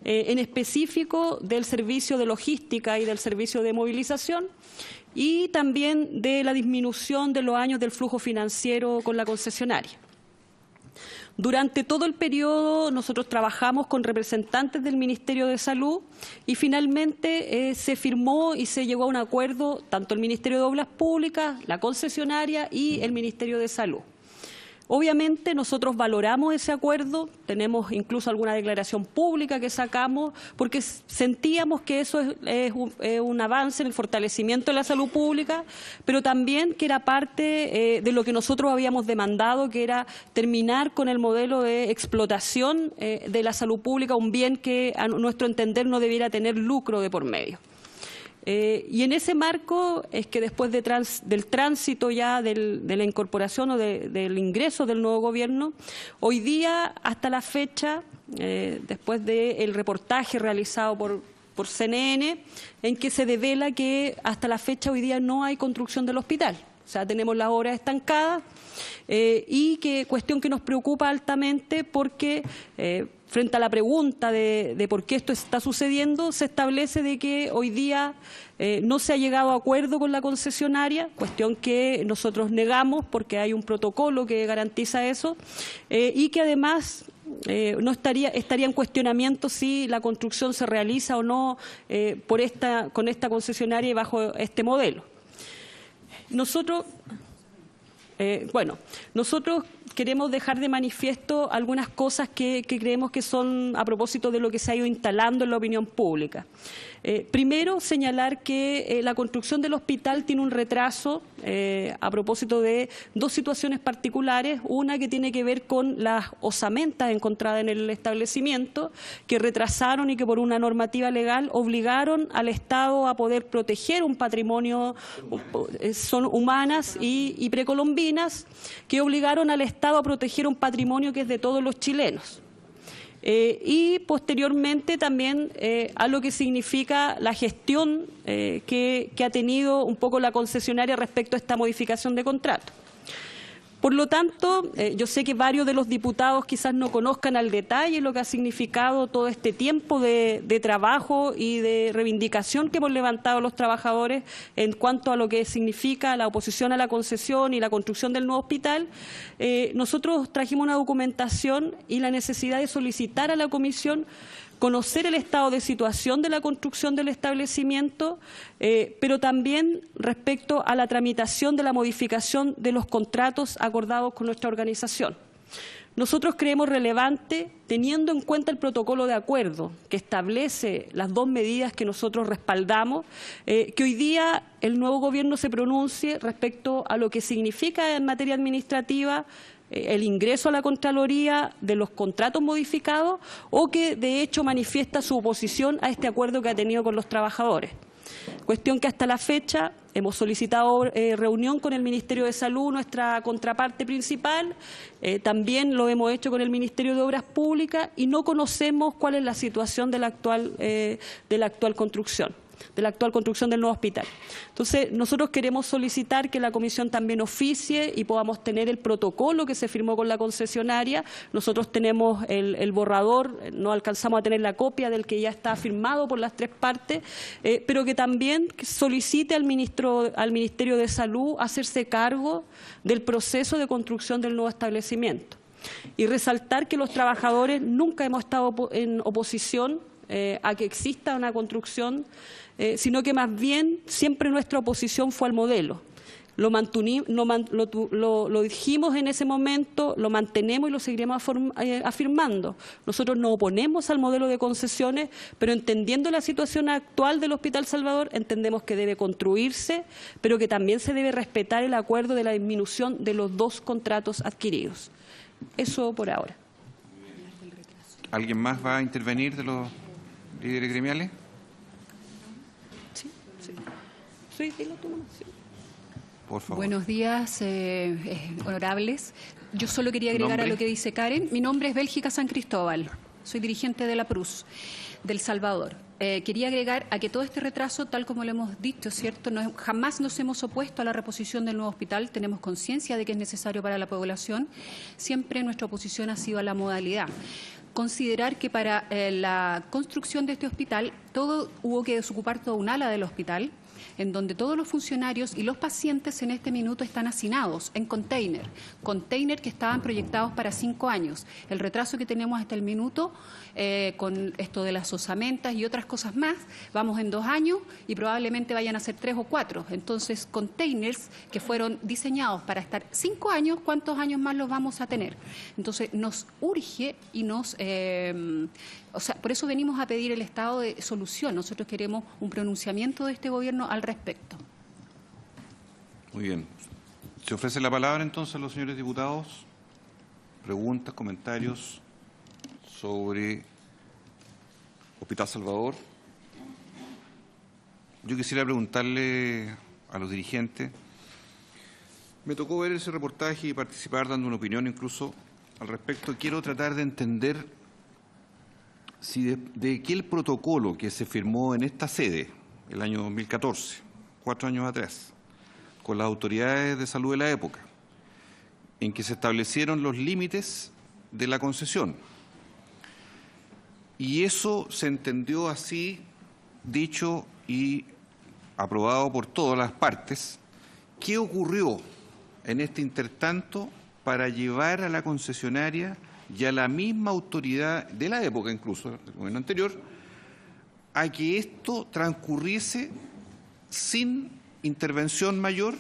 en específico del servicio de logística y del servicio de movilización, y también de la disminución de los años del flujo financiero con la concesionaria. Durante todo el periodo nosotros trabajamos con representantes del Ministerio de Salud y finalmente se firmó y se llegó a un acuerdo tanto el Ministerio de Obras Públicas, la concesionaria y el Ministerio de Salud. Obviamente nosotros valoramos ese acuerdo, tenemos incluso alguna declaración pública que sacamos porque sentíamos que eso es un avance en el fortalecimiento de la salud pública, pero también que era parte de lo que nosotros habíamos demandado, que era terminar con el modelo de explotación de la salud pública, un bien que a nuestro entender no debiera tener lucro de por medio. Y en ese marco es que después del tránsito ya de la incorporación o del ingreso del nuevo gobierno, hoy día hasta la fecha, después del reportaje realizado por CNN, en que se devela que hasta la fecha hoy día no hay construcción del hospital. O sea, tenemos las obras estancadas y cuestión que nos preocupa altamente porque frente a la pregunta de por qué esto está sucediendo, se establece de que hoy día no se ha llegado a acuerdo con la concesionaria, cuestión que nosotros negamos porque hay un protocolo que garantiza eso, y que además no estaría en cuestionamiento si la construcción se realiza o no con esta concesionaria y bajo este modelo. Nosotros queremos dejar de manifiesto algunas cosas que creemos que son a propósito de lo que se ha ido instalando en la opinión pública. Primero, señalar que la construcción del hospital tiene un retraso a propósito de dos situaciones particulares. Una que tiene que ver con las osamentas encontradas en el establecimiento, que retrasaron y que por una normativa legal obligaron al Estado a poder proteger un patrimonio, son humanas y precolombinas, que obligaron al Estado a proteger un patrimonio que es de todos los chilenos. Y posteriormente también a lo que significa la gestión que ha tenido un poco la concesionaria respecto a esta modificación de contrato. Por lo tanto, yo sé que varios de los diputados quizás no conozcan al detalle lo que ha significado todo este tiempo de trabajo y de reivindicación que hemos levantado los trabajadores en cuanto a lo que significa la oposición a la concesión y la construcción del nuevo hospital. Nosotros trajimos una documentación y la necesidad de solicitar a la Comisión conocer el estado de situación de la construcción del establecimiento, pero también respecto a la tramitación de la modificación de los contratos acordados con nuestra organización. Nosotros creemos relevante, teniendo en cuenta el protocolo de acuerdo que establece las dos medidas que nosotros respaldamos, que hoy día el nuevo Gobierno se pronuncie respecto a lo que significa en materia administrativa el ingreso a la Contraloría de los contratos modificados o que de hecho manifiesta su oposición a este acuerdo que ha tenido con los trabajadores. Cuestión que hasta la fecha hemos solicitado reunión con el Ministerio de Salud, nuestra contraparte principal, también lo hemos hecho con el Ministerio de Obras Públicas y no conocemos cuál es la situación de la actual construcción del nuevo hospital. Entonces, nosotros queremos solicitar que la Comisión también oficie y podamos tener el protocolo que se firmó con la concesionaria. Nosotros tenemos el borrador, no alcanzamos a tener la copia del que ya está firmado por las tres partes, pero que también solicite al Ministerio de Salud hacerse cargo del proceso de construcción del nuevo establecimiento. Y resaltar que los trabajadores nunca hemos estado en oposición a que exista una construcción, sino que más bien siempre nuestra oposición fue al modelo. Lo dijimos en ese momento, lo mantenemos y lo seguiremos afirmando. Nosotros nos oponemos al modelo de concesiones, pero entendiendo la situación actual del Hospital Salvador, entendemos que debe construirse, pero que también se debe respetar el acuerdo de la disminución de los dos contratos adquiridos. Eso por ahora. ¿Alguien más va a intervenir de los líderes gremiales? Sí, dilo tú nomás, sí. Por favor. Buenos días, honorables. Yo solo quería agregar a lo que dice Karen. Mi nombre es Bélgica San Cristóbal. Soy dirigente de la PRUS, del Salvador. Quería agregar a que todo este retraso, tal como lo hemos dicho, ¿cierto? Jamás nos hemos opuesto a la reposición del nuevo hospital. Tenemos conciencia de que es necesario para la población. Siempre nuestra oposición ha sido a la modalidad. Considerar que para la construcción de este hospital hubo que desocupar toda un ala del hospital, en donde todos los funcionarios y los pacientes en este minuto están hacinados en container que estaban proyectados para 5 años. El retraso que tenemos hasta el minuto, con esto de las osamentas y otras cosas más, vamos en 2 años y probablemente vayan a ser 3 o 4. Entonces, containers que fueron diseñados para estar 5 años, ¿cuántos años más los vamos a tener? Entonces, nos urge y por eso venimos a pedir el estado de solución. Nosotros queremos un pronunciamiento de este Gobierno al respecto. Muy bien. Se ofrece la palabra entonces a los señores diputados. Preguntas, comentarios sobre Hospital Salvador. Yo quisiera preguntarle a los dirigentes. Me tocó ver ese reportaje y participar dando una opinión incluso al respecto. Quiero tratar de entender si de que el protocolo que se firmó en esta sede el año 2014, 4 años atrás, con las autoridades de salud de la época, en que se establecieron los límites de la concesión. Y eso se entendió así, dicho y aprobado por todas las partes. ¿Qué ocurrió en este intertanto para llevar a la concesionaria y a la misma autoridad de la época, incluso del gobierno anterior, a que esto transcurriese sin intervención mayor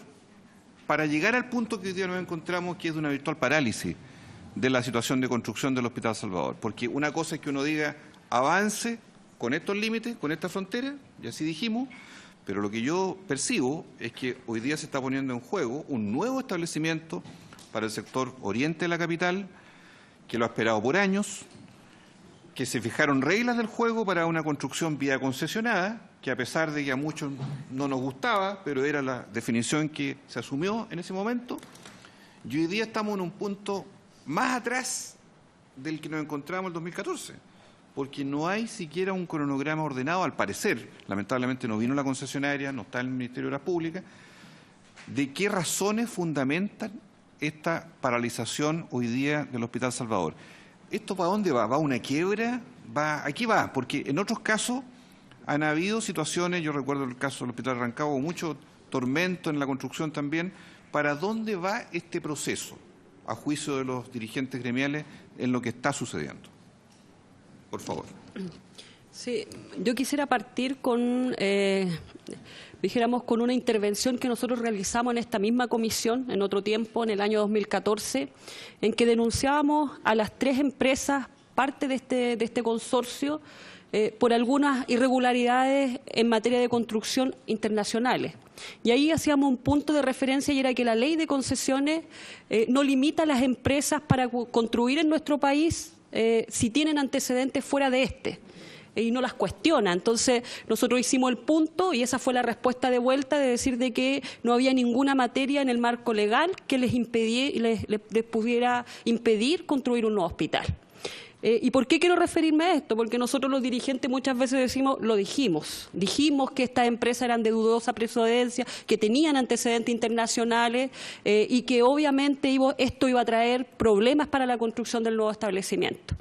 para llegar al punto que hoy día nos encontramos, que es de una virtual parálisis de la situación de construcción del Hospital Salvador? Porque una cosa es que uno diga avance con estos límites, con esta frontera, y así dijimos, pero lo que yo percibo es que hoy día se está poniendo en juego un nuevo establecimiento para el sector oriente de la capital, que lo ha esperado por años, que se fijaron reglas del juego para una construcción vía concesionada, que a pesar de que a muchos no nos gustaba, pero era la definición que se asumió en ese momento, y hoy día estamos en un punto más atrás del que nos encontramos en el 2014, porque no hay siquiera un cronograma ordenado, al parecer, lamentablemente no vino la concesionaria, no está en el Ministerio de Obras Públicas, de qué razones fundamentan esta paralización hoy día del Hospital Salvador. ¿Esto para dónde va? ¿Va a una quiebra? ¿A qué va? Porque en otros casos han habido situaciones, yo recuerdo el caso del Hospital Rancagua, mucho tormento en la construcción también. ¿Para dónde va este proceso, a juicio de los dirigentes gremiales, en lo que está sucediendo? Por favor. Sí, yo quisiera partir con, dijéramos, con una intervención que nosotros realizamos en esta misma comisión, en otro tiempo, en el año 2014, en que denunciábamos a las 3 empresas, parte de este consorcio, por algunas irregularidades en materia de construcción internacionales. Y ahí hacíamos un punto de referencia, y era que la ley de concesiones no limita a las empresas para construir en nuestro país si tienen antecedentes fuera de este, y no las cuestiona. Entonces, nosotros hicimos el punto, y esa fue la respuesta de vuelta, de decir de que no había ninguna materia en el marco legal que les pudiera impedir construir un nuevo hospital. ¿Y por qué quiero referirme a esto? Porque nosotros los dirigentes muchas veces dijimos que estas empresas eran de dudosa procedencia, que tenían antecedentes internacionales y que obviamente esto iba a traer problemas para la construcción del nuevo establecimiento.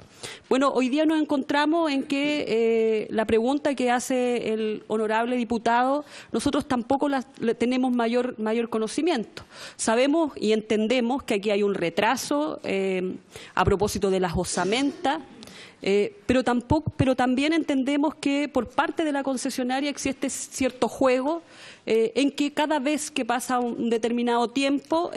Bueno, hoy día nos encontramos en que la pregunta que hace el honorable diputado, nosotros tampoco tenemos mayor conocimiento. Sabemos y entendemos que aquí hay un retraso a propósito de las osamentas, pero también entendemos que por parte de la concesionaria existe cierto juego en que cada vez que pasa un determinado tiempo,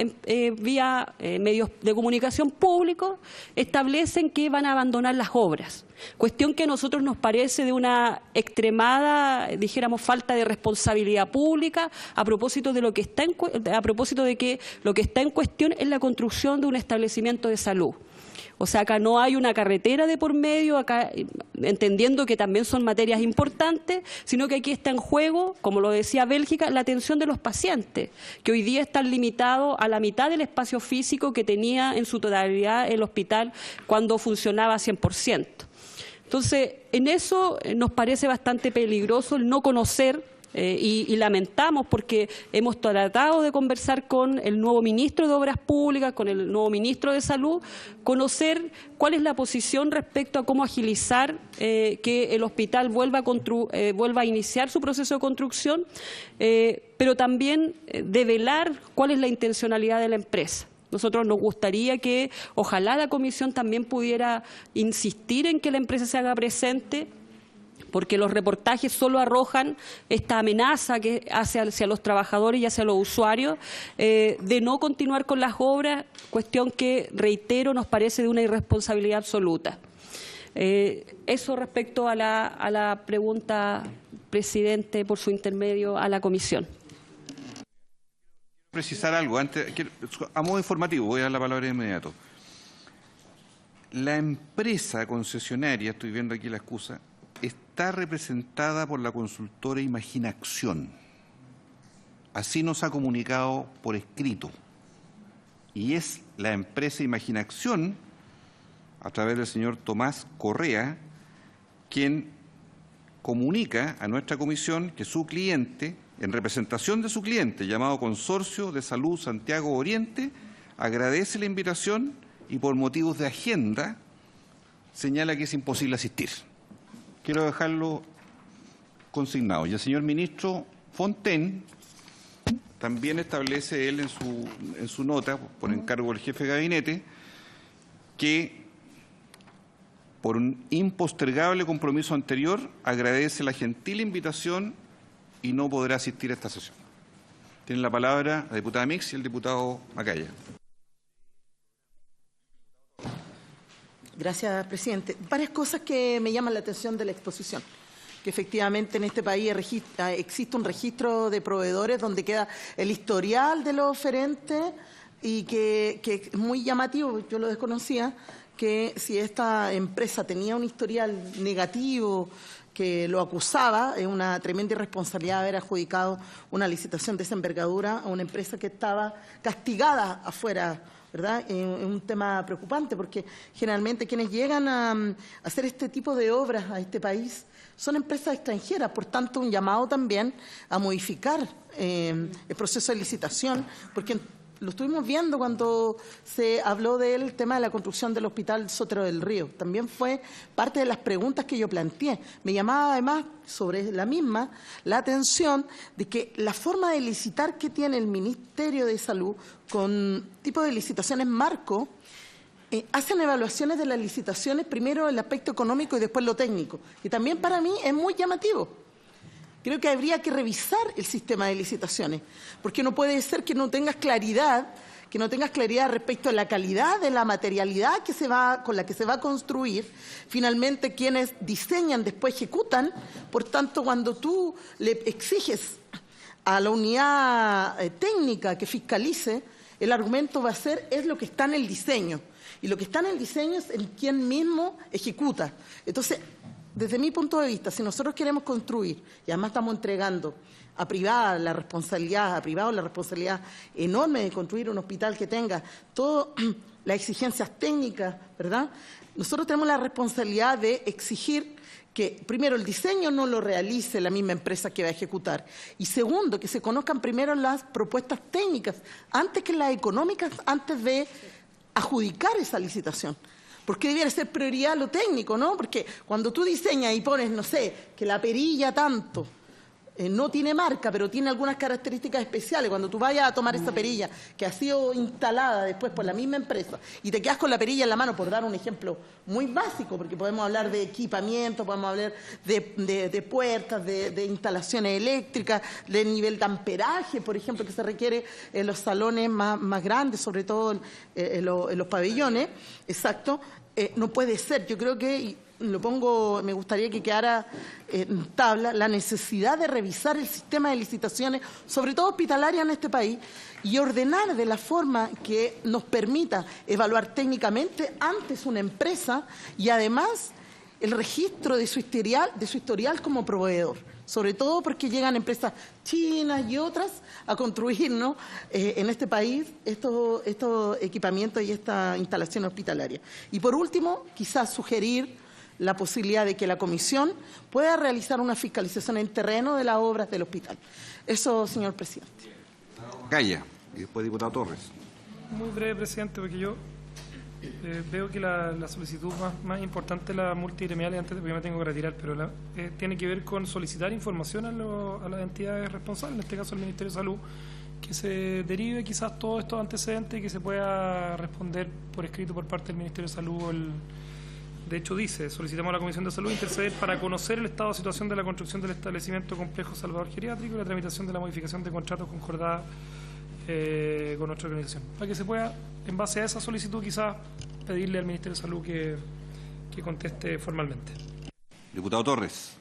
vía medios de comunicación públicos, establecen que van a abandonar las obras. Cuestión que a nosotros nos parece de una extremada, dijéramos, falta de responsabilidad pública a propósito de lo que está en cuestión es la construcción de un establecimiento de salud. O sea, acá no hay una carretera de por medio, acá entendiendo que también son materias importantes, sino que aquí está en juego, como lo decía Bélgica, la atención de los pacientes, que hoy día están limitados a la mitad del espacio físico que tenía en su totalidad el hospital cuando funcionaba 100%. Entonces, en eso nos parece bastante peligroso el no conocer. Y lamentamos porque hemos tratado de conversar con el nuevo ministro de Obras Públicas, con el nuevo ministro de Salud, conocer cuál es la posición respecto a cómo agilizar que el hospital vuelva a iniciar su proceso de construcción, pero también develar cuál es la intencionalidad de la empresa. Nosotros nos gustaría que ojalá la comisión también pudiera insistir en que la empresa se haga presente, porque los reportajes solo arrojan esta amenaza que hace hacia los trabajadores y hacia los usuarios de no continuar con las obras, cuestión que, reitero, nos parece de una irresponsabilidad absoluta. Eso respecto a la pregunta, presidente, por su intermedio, a la comisión. Precisar algo, antes, a modo informativo, voy a dar la palabra de inmediato. La empresa concesionaria, estoy viendo aquí la excusa, está representada por la consultora Imaginación. Así nos ha comunicado por escrito. Y es la empresa Imaginación, a través del señor Tomás Correa, quien comunica a nuestra comisión que su cliente, en representación de su cliente, llamado Consorcio de Salud Santiago Oriente, agradece la invitación y por motivos de agenda señala que es imposible asistir. Quiero dejarlo consignado. Y el señor ministro Fontaine también establece él en su nota, por encargo del jefe de gabinete, que por un impostergable compromiso anterior agradece la gentil invitación y no podrá asistir a esta sesión. Tiene la palabra la diputada Mix y el diputado Macaya. Gracias, presidente. Varias cosas que me llaman la atención de la exposición. que efectivamente en este país existe un registro de proveedores donde queda el historial de los oferentes y que es muy llamativo, yo lo desconocía, que si esta empresa tenía un historial negativo que lo acusaba, es una tremenda irresponsabilidad haber adjudicado una licitación de esa envergadura a una empresa que estaba castigada afuera, ¿verdad? Es un tema preocupante porque generalmente quienes llegan a hacer este tipo de obras a este país son empresas extranjeras, por tanto un llamado también a modificar el proceso de licitación, porque lo estuvimos viendo cuando se habló del tema de la construcción del Hospital Sotero del Río. También fue parte de las preguntas que yo planteé. Me llamaba además sobre la misma la atención de que la forma de licitar que tiene el Ministerio de Salud con tipo de licitaciones marco, hacen evaluaciones de las licitaciones, primero el aspecto económico y después lo técnico, y también para mí es muy llamativo. Creo que habría que revisar el sistema de licitaciones, porque no puede ser que no tengas claridad respecto a la calidad de la materialidad con la que se va a construir. Finalmente, quienes diseñan después ejecutan. Por tanto, cuando tú le exiges a la unidad técnica que fiscalice, el argumento va a ser es lo que está en el diseño. Y lo que está en el diseño es en quien mismo ejecuta. Entonces, desde mi punto de vista, si nosotros queremos construir, y además estamos entregando a privado la responsabilidad enorme de construir un hospital que tenga todas las exigencias técnicas, ¿verdad? Nosotros tenemos la responsabilidad de exigir que, primero, el diseño no lo realice la misma empresa que va a ejecutar, y segundo, que se conozcan primero las propuestas técnicas, antes que las económicas, antes de adjudicar esa licitación. Porque debiera ser prioridad lo técnico, ¿no? Porque cuando tú diseñas y pones, no sé, que la perilla tanto no tiene marca, pero tiene algunas características especiales, cuando tú vayas a tomar esa perilla que ha sido instalada después por la misma empresa y te quedas con la perilla en la mano, por dar un ejemplo muy básico, porque podemos hablar de equipamiento, podemos hablar de puertas, de instalaciones eléctricas, de nivel de amperaje, por ejemplo, que se requiere en los salones más grandes, sobre todo en los pabellones, exacto. No puede ser, yo creo que me gustaría que quedara en tabla la necesidad de revisar el sistema de licitaciones, sobre todo hospitalarias en este país, y ordenar de la forma que nos permita evaluar técnicamente antes una empresa y además el registro de su historial como proveedor. Sobre todo porque llegan empresas chinas y otras a construir, ¿no?, en este país estos equipamientos y esta instalación hospitalaria. Y por último, quizás sugerir la posibilidad de que la comisión pueda realizar una fiscalización en terreno de las obras del hospital. Eso, señor presidente. Calla, y después diputado Torres. Muy breve, presidente, porque yo veo que la solicitud más importante de la multigremial, antes de que me tengo que retirar, pero tiene que ver con solicitar información a las entidades responsables, en este caso el Ministerio de Salud, que se derive quizás todos estos antecedentes y que se pueda responder por escrito por parte del Ministerio de Salud. De hecho, dice, solicitamos a la Comisión de Salud interceder para conocer el estado de situación de la construcción del establecimiento complejo Salvador Geriátrico y la tramitación de la modificación de contratos concordada con nuestra organización. Para que se pueda, en base a esa solicitud, quizás pedirle al Ministerio de Salud que conteste formalmente. Diputado Torres.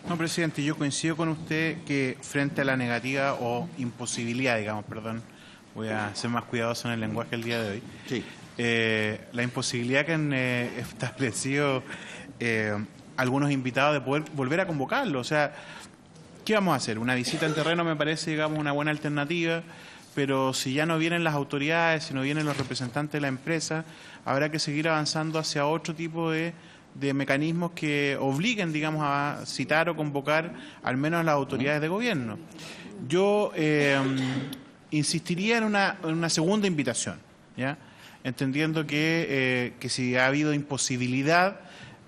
No, presidente, yo coincido con usted que frente a la negativa o imposibilidad, digamos, perdón, voy a ser más cuidadoso en el lenguaje el día de hoy. Sí. La imposibilidad que han establecido algunos invitados de poder volver a convocarlo. O sea, ¿qué vamos a hacer? Una visita en terreno me parece, digamos, una buena alternativa, pero si ya no vienen las autoridades, si no vienen los representantes de la empresa, habrá que seguir avanzando hacia otro tipo de mecanismos que obliguen, digamos, a citar o convocar al menos a las autoridades de gobierno. Yo insistiría en una segunda invitación, ¿ya?, entendiendo que si ha habido imposibilidad,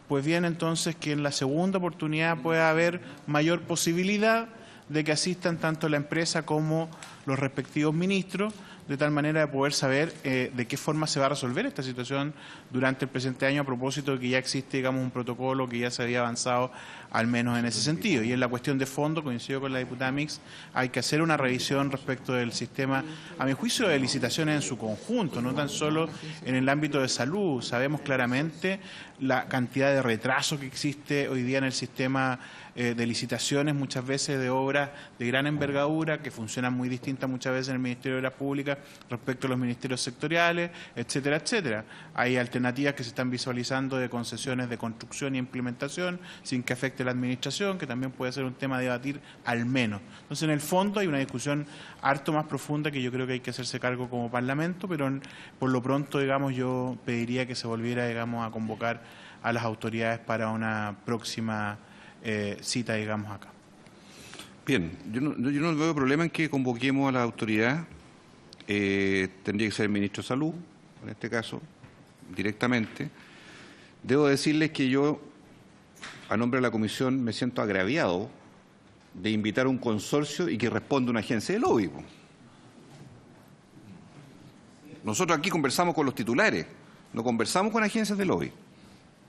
pues bien, entonces que en la segunda oportunidad pueda haber mayor posibilidad de que asistan tanto la empresa como los respectivos ministros, de tal manera de poder saber de qué forma se va a resolver esta situación durante el presente año, a propósito de que ya existe, digamos, un protocolo que ya se había avanzado al menos en ese sentido. Y en la cuestión de fondo, coincido con la diputada Mix, hay que hacer una revisión respecto del sistema, a mi juicio, de licitaciones en su conjunto, no tan solo en el ámbito de salud. Sabemos claramente la cantidad de retraso que existe hoy día en el sistema de licitaciones, muchas veces de obras de gran envergadura, que funcionan muy distintas muchas veces en el Ministerio de Obras Públicas respecto a los ministerios sectoriales, etcétera, etcétera. Hay alternativas que se están visualizando de concesiones de construcción y implementación sin que afecte la administración, que también puede ser un tema a debatir al menos. Entonces, en el fondo hay una discusión harto más profunda que yo creo que hay que hacerse cargo como Parlamento, pero por lo pronto, digamos, yo pediría que se volviera, digamos, a convocar a las autoridades para una próxima cita, digamos, acá. Bien, yo no veo problema en que convoquemos a la autoridad. Tendría que ser el ministro de Salud, en este caso, directamente. Debo decirles que yo, a nombre de la comisión, me siento agraviado de invitar a un consorcio y que responda una agencia de lobby. Nosotros aquí conversamos con los titulares, no conversamos con agencias de lobby,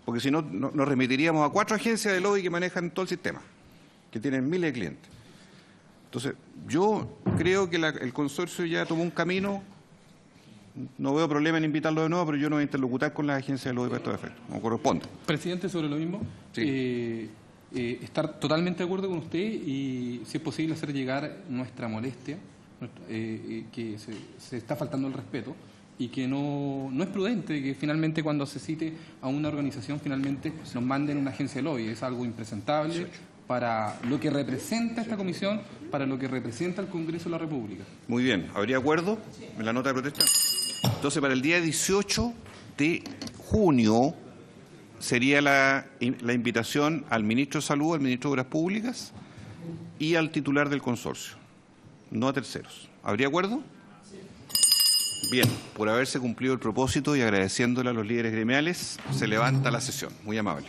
porque si no, nos remitiríamos a 4 agencias de lobby que manejan todo el sistema, que tienen miles de clientes. Entonces, yo creo que el consorcio ya tomó un camino. No veo problema en invitarlo de nuevo, pero yo no voy a interlocutar con las agencias de lobby para estos efectos, como corresponde. Presidente, sobre lo mismo, sí. Estar totalmente de acuerdo con usted y, si es posible, hacer llegar nuestra molestia, que se está faltando el respeto y que no es prudente que finalmente cuando se cite a una organización finalmente nos manden una agencia de lobby. Es algo impresentable para lo que representa esta comisión, para lo que representa el Congreso de la República. Muy bien, ¿habría acuerdo en la nota de protesta? Entonces, para el día 18 de junio sería la invitación al ministro de Salud, al ministro de Obras Públicas y al titular del consorcio, no a terceros. ¿Habría acuerdo? Bien, por haberse cumplido el propósito y agradeciéndole a los líderes gremiales, se levanta la sesión. Muy amable.